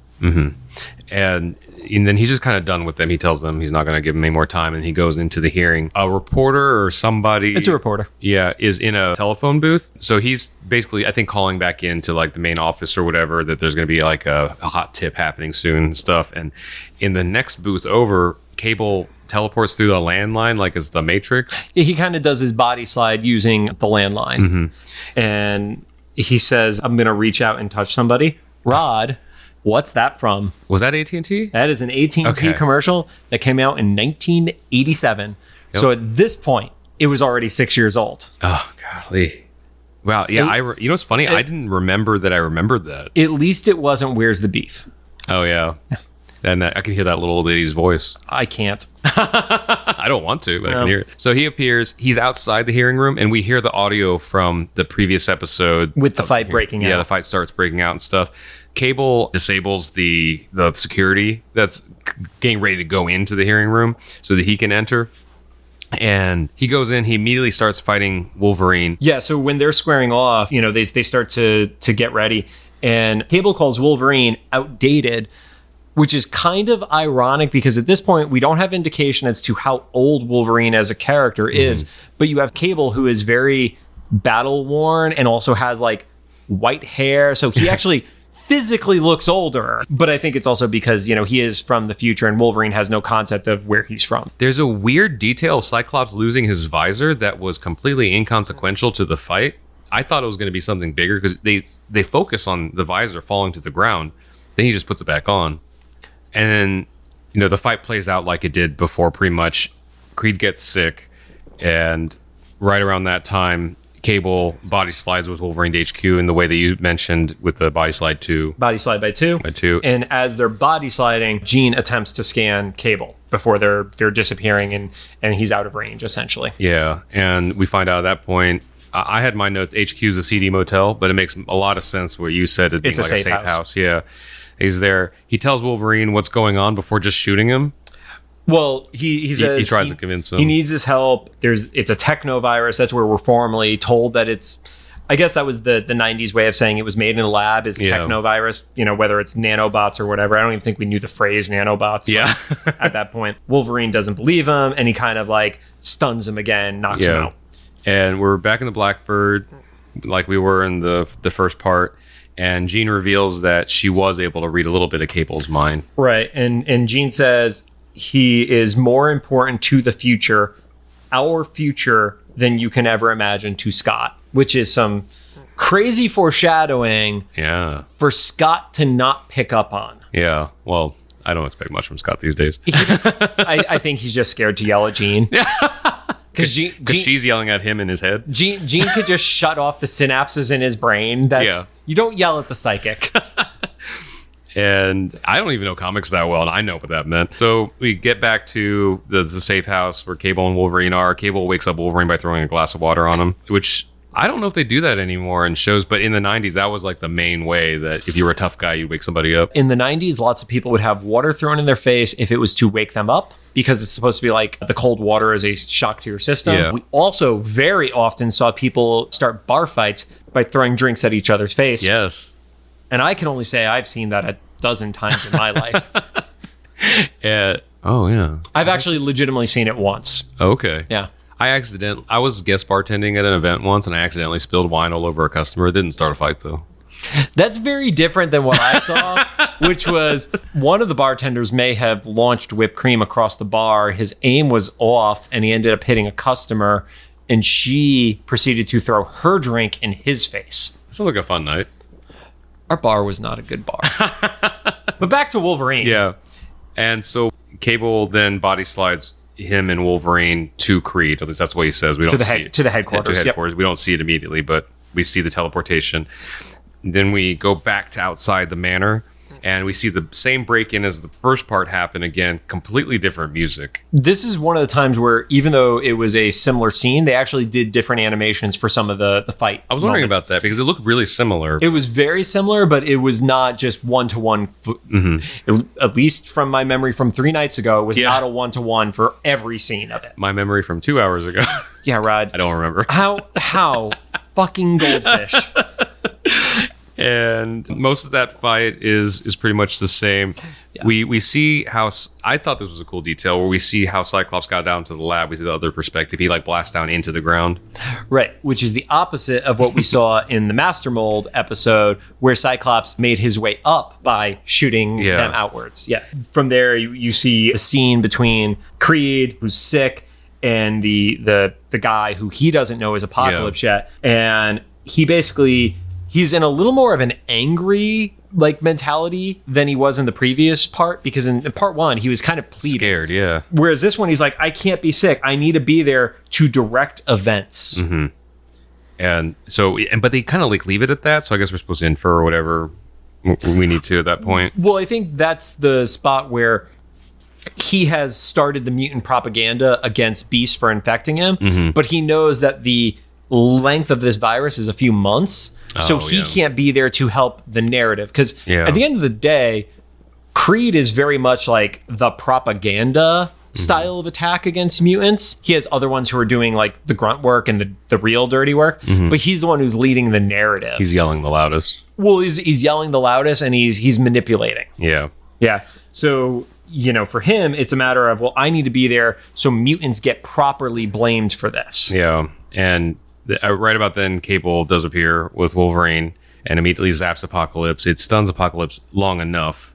And then he's just kind of done with them. He tells them he's not going to give them any more time, and he goes into the hearing. A reporter or somebody... It's a reporter. Yeah, is in a telephone booth. So he's basically, I think, calling back into like the main office or whatever, that there's going to be like a hot tip happening soon and stuff. And in the next booth over, Cable teleports through the landline like it's the Matrix. He kind of does his body slide using the landline. And he says, I'm going to reach out and touch somebody. Rod... What's that from? Was that AT&T? That is an AT&T commercial that came out in 1987. Yep. So at this point, it was already 6 years old. Oh, golly. Wow. Yeah, you know what's funny? I didn't remember that I remembered that. At least it wasn't Where's the Beef? Oh, yeah. And I can hear that little old lady's voice. I can't. I don't want to, but I can hear it. So he appears. He's outside the hearing room, and we hear the audio from the previous episode. With the fight breaking out. Yeah, the fight starts breaking out and stuff. Cable disables the security that's getting ready to go into the hearing room so that he can enter. And he goes in, he immediately starts fighting Wolverine. Yeah, so when they're squaring off, they start to get ready. And Cable calls Wolverine outdated, which is kind of ironic because at this point, we don't have indication as to how old Wolverine as a character is. But you have Cable, who is very battle worn and also has like white hair. So he actually... physically looks older, but I think it's also because, he is from the future and Wolverine has no concept of where he's from. There's a weird detail of Cyclops losing his visor that was completely inconsequential to the fight. I thought it was going to be something bigger because they focus on the visor falling to the ground. Then he just puts it back on. And then, the fight plays out like it did before pretty much. Creed gets sick, and right around that time, Cable body slides with Wolverine to HQ in the way that you mentioned with the body slide 2. Body slide by two. By 2. And as they're body sliding, Jean attempts to scan Cable before they're disappearing and he's out of range, essentially. Yeah, and we find out at that point, I had my notes, HQ's a CD motel, but it makes a lot of sense where you said it'd be It's a like a safe safe house. house. Yeah, he's there. He tells Wolverine what's going on before just shooting him. Well, he says He tries to convince him. He needs his help. It's a techno virus. That's where we're formally told that it's. I guess that was the 90s way of saying it was made in a lab is techno virus, whether it's nanobots or whatever. I don't even think we knew the phrase nanobots at that point. Wolverine doesn't believe him and he kind of like stuns him again, knocks him out. And we're back in the Blackbird like we were in the first part. And Jean reveals that she was able to read a little bit of Cable's mind. Right. And Jean says he is more important to the future, our future, than you can ever imagine to Scott, which is some crazy foreshadowing for Scott to not pick up on. Yeah. Well, I don't expect much from Scott these days. I think he's just scared to yell at Jean. Because she's yelling at him in his head. Jean could just shut off the synapses in his brain. You don't yell at the psychic. And I don't even know comics that well, and I know what that meant. So we get back to the safe house where Cable and Wolverine are. Cable wakes up Wolverine by throwing a glass of water on him, which I don't know if they do that anymore in shows, but in the 90s, that was like the main way that if you were a tough guy, you'd wake somebody up. In the 90s, lots of people would have water thrown in their face if it was to wake them up, because it's supposed to be like the cold water is a shock to your system. Yeah. We also very often saw people start bar fights by throwing drinks at each other's face. Yes. And I can only say I've seen that a dozen times in my life. Oh, yeah. I've actually legitimately seen it once. Okay. Yeah. I was guest bartending at an event once, and I accidentally spilled wine all over a customer. It didn't start a fight, though. That's very different than what I saw, which was one of the bartenders may have launched whipped cream across the bar. His aim was off, and he ended up hitting a customer, and she proceeded to throw her drink in his face. Sounds like a fun night. Our bar was not a good bar. But back to Wolverine. Yeah. And so Cable then body slides him and Wolverine to Creed. At least that's what he says. We don't see it. To the headquarters. To headquarters. Yep. We don't see it immediately, but we see the teleportation. Then we go back to outside the manor, and we see the same break-in as the first part happen again. Completely different music. This is one of the times where, even though it was a similar scene, they actually did different animations for some of the fight. I was wondering moments. about that because it looked really similar. It was very similar, but it was not just one-to-one. At least from my memory from 3 nights ago, it was not a one-to-one for every scene of it. My memory from 2 hours ago. Yeah, Rod. I don't remember. How fucking goldfish. And most of that fight is pretty much the same. Yeah. We see how, I thought this was a cool detail, where we see how Cyclops got down to the lab. We see the other perspective. He like blasts down into the ground. Right, which is the opposite of what we saw in the Master Mold episode, where Cyclops made his way up by shooting them outwards. Yeah. From there, you see a scene between Creed, who's sick, and the guy who he doesn't know is Apocalypse yet. And he basically... He's in a little more of an angry mentality than he was in the previous part, because in part 1 he was kind of pleading. Scared, yeah. Whereas this one he's like, I can't be sick. I need to be there to direct events. Mm-hmm. And so, but they kind of leave it at that. So I guess we're supposed to infer whatever we need to at that point. Well, I think that's the spot where he has started the mutant propaganda against Beast for infecting him, but he knows that the length of this virus is a few months. So he can't be there to help the narrative. Because at the end of the day, Creed is very much like the propaganda style of attack against mutants. He has other ones who are doing like the grunt work and the real dirty work. But he's the one who's leading the narrative. He's yelling the loudest. Well, he's yelling the loudest, and he's manipulating. Yeah. Yeah. So, for him, it's a matter of, well, I need to be there so mutants get properly blamed for this. Yeah. And right about then, Cable does appear with Wolverine and immediately zaps Apocalypse. It stuns Apocalypse long enough.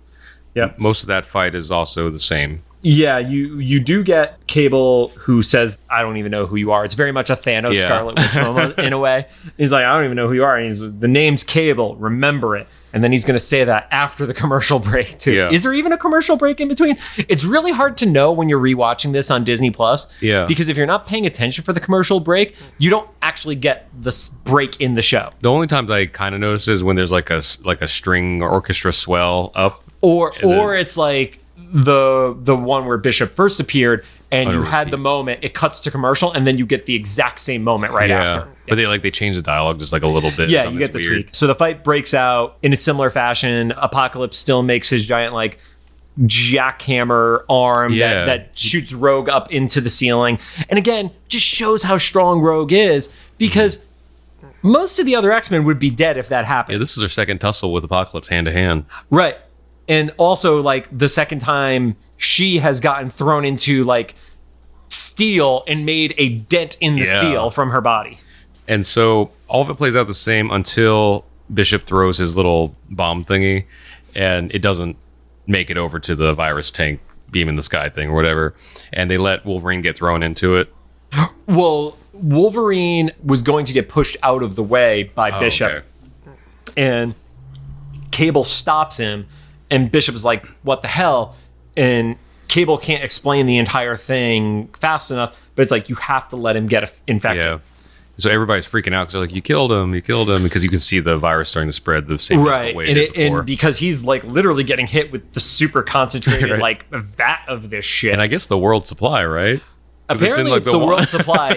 Yeah. Most of that fight is also the same. Yeah, you do get Cable, who says, I don't even know who you are. It's very much a Thanos Scarlet Witch moment in a way. He's like, I don't even know who you are. And the name's Cable, remember it. And then he's going to say that after the commercial break too. Yeah. Is there even a commercial break in between? It's really hard to know when you're rewatching this on Disney Plus. Yeah. Because if you're not paying attention for the commercial break, you don't actually get the break in the show. The only times I kind of notice is when there's like a string or orchestra swell up. Or it's like the one where Bishop first appeared and you had the moment, it cuts to commercial, and then you get the exact same moment right after. But they change the dialogue just like a little bit. Yeah, you get the tweak. So the fight breaks out in a similar fashion. Apocalypse still makes his giant like jackhammer arm that shoots Rogue up into the ceiling. And again, just shows how strong Rogue is, because most of the other X-Men would be dead if that happened. Yeah, this is their second tussle with Apocalypse hand to hand. Right. And also, like, the second time she has gotten thrown into, like, steel and made a dent in the steel from her body. And so all of it plays out the same until Bishop throws his little bomb thingy, and it doesn't make it over to the virus tank beam in the sky thing or whatever. And they let Wolverine get thrown into it. Well, Wolverine was going to get pushed out of the way by Bishop. Okay. And Cable stops him. And Bishop is like, what the hell? And Cable can't explain the entire thing fast enough, but it's like, you have to let him get infected. Yeah. So everybody's freaking out because they're like, you killed him, because you can see the virus starting to spread the same way it did before. And because he's like literally getting hit with the super concentrated like vat of this shit. And I guess the world supply, right? Apparently it's the world supply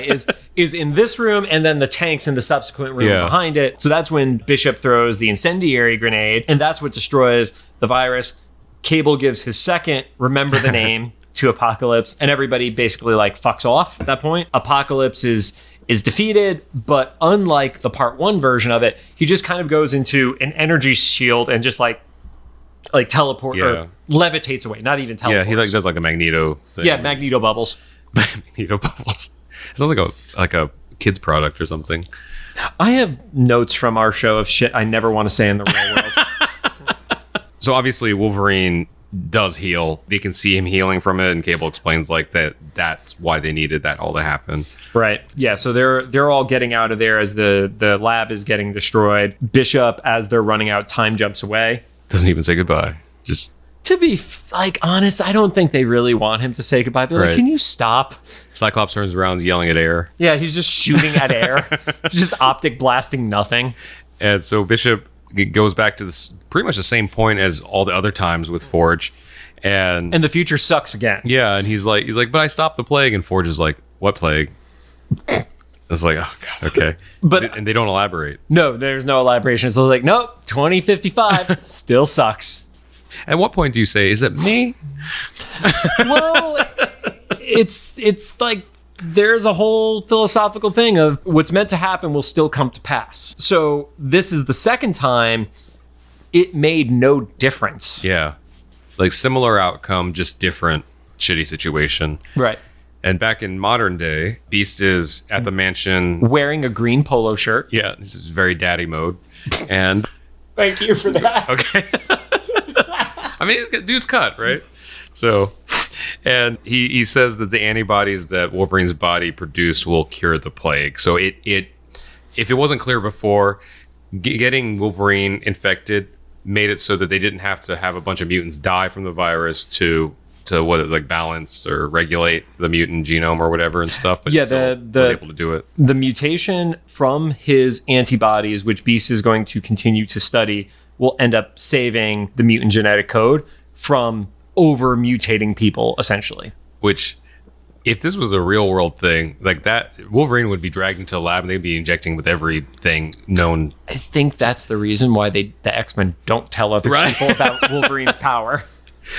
is in this room, and then the tanks in the subsequent room behind it. So that's when Bishop throws the incendiary grenade, and that's what destroys the virus. Cable gives his second remember the name to Apocalypse, and everybody basically like fucks off at that point. Apocalypse is defeated, but unlike the part 1 version of it, he just kind of goes into an energy shield and just like teleport or levitates away. Not even teleports. Yeah, he like does like a Magneto thing. Yeah, Magneto bubbles. Magneto bubbles. It sounds like a kid's product or something. I have notes from our show of shit I never want to say in the real world. So obviously Wolverine does heal. They can see him healing from it, and Cable explains like that's why they needed that all to happen. Right. Yeah, so they're all getting out of there as the lab is getting destroyed. Bishop, as they're running out, time jumps away. Doesn't even say goodbye. Just to be honest, I don't think they really want him to say goodbye. They're like, can you stop? Cyclops turns around yelling at air. Yeah, he's just shooting at air. Just optic blasting nothing. And so Bishop goes back to this pretty much the same point as all the other times with Forge. And the future sucks again. Yeah, and he's like, but I stopped the plague. And Forge is like, what plague? It's like, oh God, okay. And they don't elaborate. No, there's no elaboration. So like, nope, 2055 still sucks. At what point do you say, is it me? Well, it's like there's a whole philosophical thing of what's meant to happen will still come to pass. So this is the second time it made no difference. Yeah. Like similar outcome, just different shitty situation. Right. And back in modern day, Beast is at the mansion wearing a green polo shirt. Yeah, this is very daddy mode. And thank you for that. Okay. I mean, dude's cut, right? So, and he says that the antibodies that Wolverine's body produced will cure the plague. So if it wasn't clear before, getting Wolverine infected made it so that they didn't have to have a bunch of mutants die from the virus to what, like balance or regulate the mutant genome or whatever and stuff. But was able to do it. The mutation from his antibodies, which Beast is going to continue to study, will end up saving the mutant genetic code from over mutating people, essentially. Which, if this was a real world thing, like that, Wolverine would be dragged into a lab and they'd be injecting with everything known. I think that's the reason why the X-Men don't tell other people about Wolverine's power.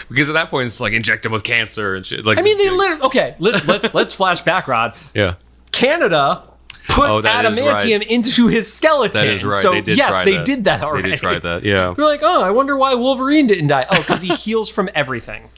Because at that point, it's like inject him with cancer and shit. Like, I mean, they literally. Okay, let's flash back, Rod. Yeah. Canada put adamantium into his skeleton. That is right. So they did they did that already. They did try that. Yeah. They're like, oh, I wonder why Wolverine didn't die. Oh, because he heals from everything.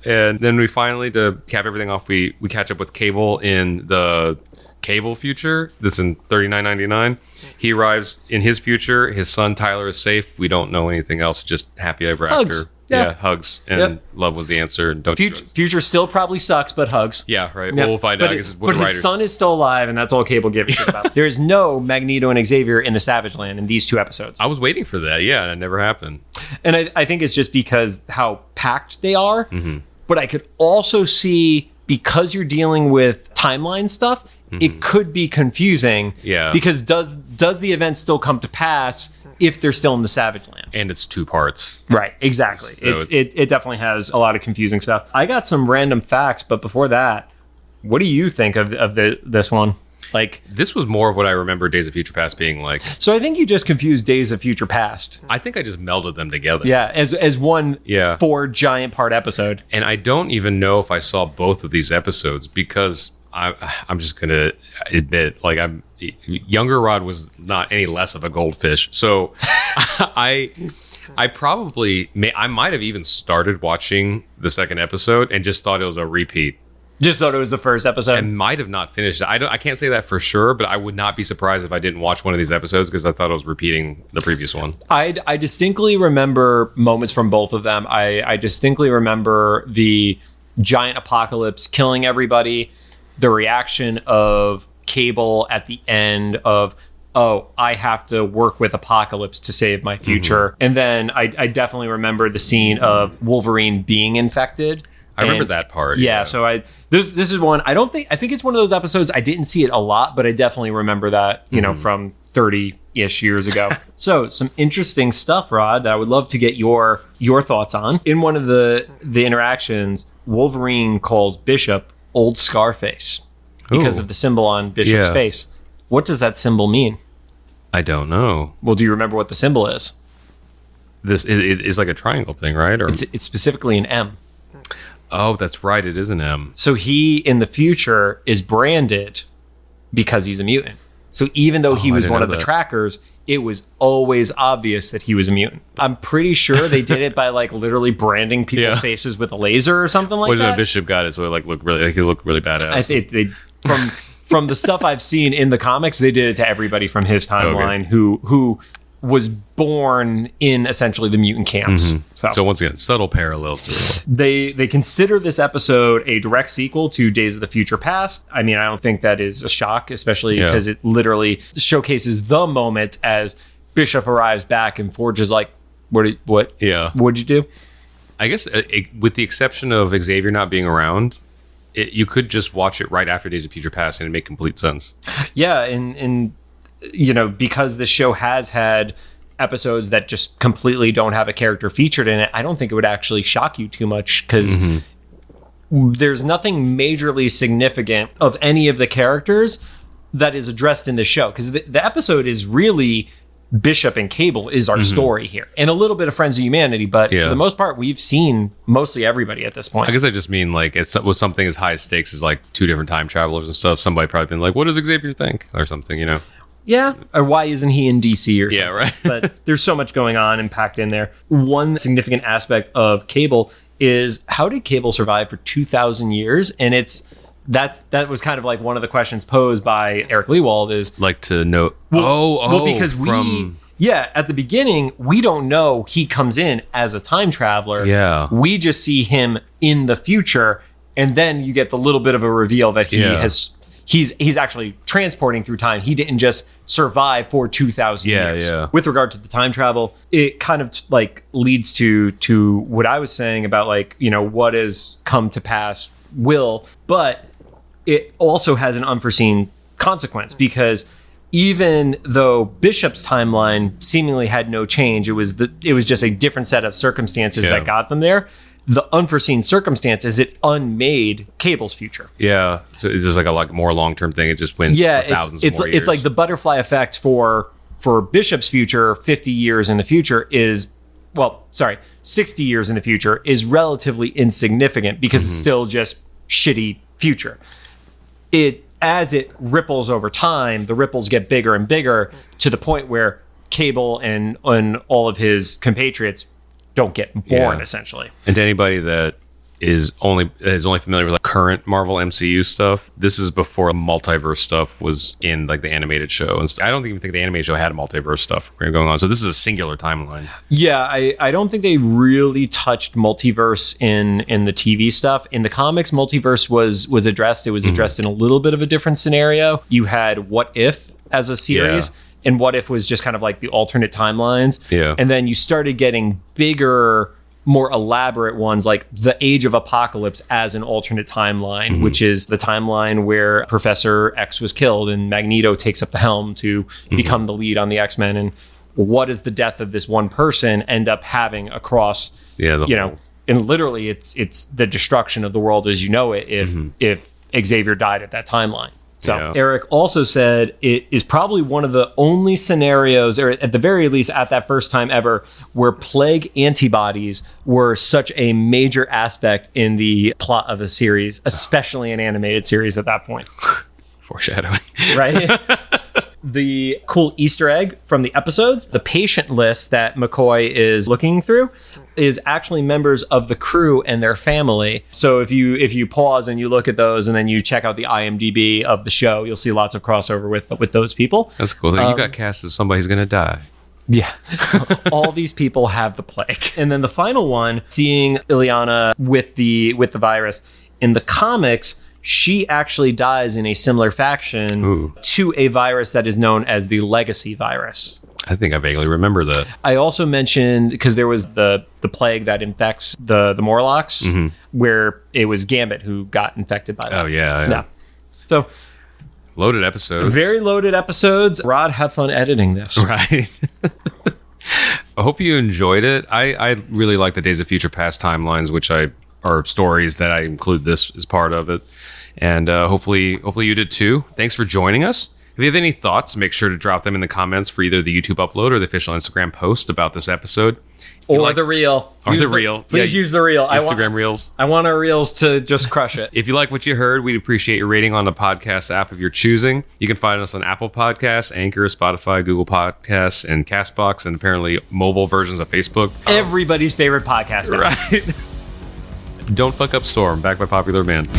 And then we finally, to cap everything off, we catch up with Cable in the Cable future. That's in 3999. He arrives in his future. His son Tyler is safe. We don't know anything else. Just happy ever after. Yeah, hugs. And love was the answer. And don't Future still probably sucks, but hugs. Yeah, right. Well, we'll find out. But his son is still alive, and that's all Cable gives a shit about. There's no Magneto and Xavier in the Savage Land in these 2 episodes. I was waiting for that. Yeah, and it never happened. And I think it's just because how packed they are. Mm-hmm. But I could also see, because you're dealing with timeline stuff, it could be confusing. Yeah. Because does the event still come to pass if they're still in the Savage Land? And it's 2 parts. Right, exactly. So it definitely has a lot of confusing stuff. I got some random facts, but before that, what do you think of this one? Like, this was more of what I remember Days of Future Past being like. So I think you just confused Days of Future Past. I think I just melded them together. Yeah, as one 4 giant part episode. And I don't even know if I saw both of these episodes because I'm just gonna admit, like, younger Rod was not any less of a goldfish. So I might have even started watching the second episode and just thought it was a repeat. Just thought it was the first episode. And might have not finished it. I can't say that for sure, but I would not be surprised if I didn't watch one of these episodes because I thought I was repeating the previous one. I distinctly remember moments from both of them. I distinctly remember the giant apocalypse killing everybody, the reaction of Cable at the end of, oh, I have to work with Apocalypse to save my future. Mm-hmm. And then I definitely remember the scene of Wolverine being infected. I remember that part. Yeah, so this is one I think it's one of those episodes I didn't see it a lot, but I definitely remember that, you know, from 30-ish years ago. So some interesting stuff, Rod, that I would love to get your thoughts on. In one of the interactions, Wolverine calls Bishop Old Scarface because of the symbol on Bishop's face. What does that symbol mean? I don't know. Well, do you remember what the symbol is? It is like a triangle thing, right? Or it's specifically an M. Oh, that's right. It is an M. So he, in the future, is branded because he's a mutant. So even though he was one of the trackers, it was always obvious that he was a mutant. I'm pretty sure they did it by like literally branding people's faces with a laser or something like that. Bishop got it, so it looked really badass. I think from the stuff I've seen in the comics, they did it to everybody from his timeline who was born in essentially the mutant camps. Mm-hmm. So once again, subtle parallels to it. They consider this episode a direct sequel to Days of the Future Past. I mean, I don't think that is a shock, especially because it literally showcases the moment as Bishop arrives back and Forge is like, what'd you do? I guess with the exception of Xavier not being around, you could just watch it right after Days of Future Past and it'd make complete sense. Yeah, and you know, because the show has had episodes that just completely don't have a character featured in it, I don't think it would actually shock you too much because there's nothing majorly significant of any of the characters that is addressed in the show. Because the episode is really Bishop and Cable is our story here. And a little bit of Friends of Humanity, but for the most part, we've seen mostly everybody at this point. I guess I just mean like it was something as high as stakes as like 2 different time travelers and stuff. Somebody probably been like, what does Xavier think? Or something, you know? Yeah. Or why isn't he in DC or something? Yeah, right. But there's so much going on and packed in there. One significant aspect of Cable is how did Cable survive for 2,000 years? And that was kind of like one of the questions posed by Eric Lewald is like to know. Because at the beginning, we don't know he comes in as a time traveler. Yeah. We just see him in the future. And then you get the little bit of a reveal that he's actually transporting through time. He didn't just survive for 2,000 years. Yeah. With regard to the time travel, it kind of like leads to what I was saying about like, you know, what has come to pass will, but it also has an unforeseen consequence because even though Bishop's timeline seemingly had no change, it was just a different set of circumstances that got them there. The unforeseen circumstance is it unmade Cable's future. Yeah. So is this like a more long-term thing? It just went for thousands of more years. It's like the butterfly effect for Bishop's future, 50 years in the future 60 years in the future is relatively insignificant because it's still just shitty future. As it ripples over time, the ripples get bigger and bigger to the point where Cable and all of his compatriots don't get born, essentially. And to anybody that is only familiar with like current Marvel MCU stuff. This is before multiverse stuff was in like the animated show, and I don't even think the animated show had multiverse stuff going on. So this is a singular timeline. Yeah, I don't think they really touched multiverse in the TV stuff. In the comics, multiverse was addressed. It was addressed in a little bit of a different scenario. You had What If as a series. Yeah. And What If was just kind of like the alternate timelines. Yeah. And then you started getting bigger, more elaborate ones like the Age of Apocalypse as an alternate timeline, which is the timeline where Professor X was killed and Magneto takes up the helm to become the lead on the X-Men. And what does the death of this one person end up having across, and literally it's the destruction of the world as you know it if Xavier died at that timeline. So Eric also said it is probably one of the only scenarios, or at the very least at that first time ever, where plague antibodies were such a major aspect in the plot of a series, especially an animated series at that point. Foreshadowing. Right? The cool Easter egg from the episodes, the patient list that McCoy is looking through is actually members of the crew and their family. So if you pause and you look at those and then you check out the IMDb of the show, you'll see lots of crossover with those people. That's cool. You got cast as somebody's going to die. Yeah. All these people have the plague. And then the final one, seeing Ileana with the virus. In the comics, she actually dies in a similar fashion to a virus that is known as the Legacy virus. I think I vaguely remember that. I also mentioned, because there was the plague that infects the Morlocks, where it was Gambit who got infected by that. Oh, yeah. So, loaded episodes. Very loaded episodes. Rod, have fun editing this. Right. I hope you enjoyed it. I really like the Days of Future Past timelines, which are stories that I include this as part of it. And hopefully you did too. Thanks for joining us. If you have any thoughts, make sure to drop them in the comments for either the YouTube upload or the official Instagram post about this episode. Or the reel. Or the reel. Please use the reel. Instagram reels. I want our reels to just crush it. If you like what you heard, we'd appreciate your rating on the podcast app of your choosing. You can find us on Apple Podcasts, Anchor, Spotify, Google Podcasts, and CastBox, and apparently mobile versions of Facebook. Everybody's favorite podcast app. Right. Don't Fuck Up Storm, backed by popular demand.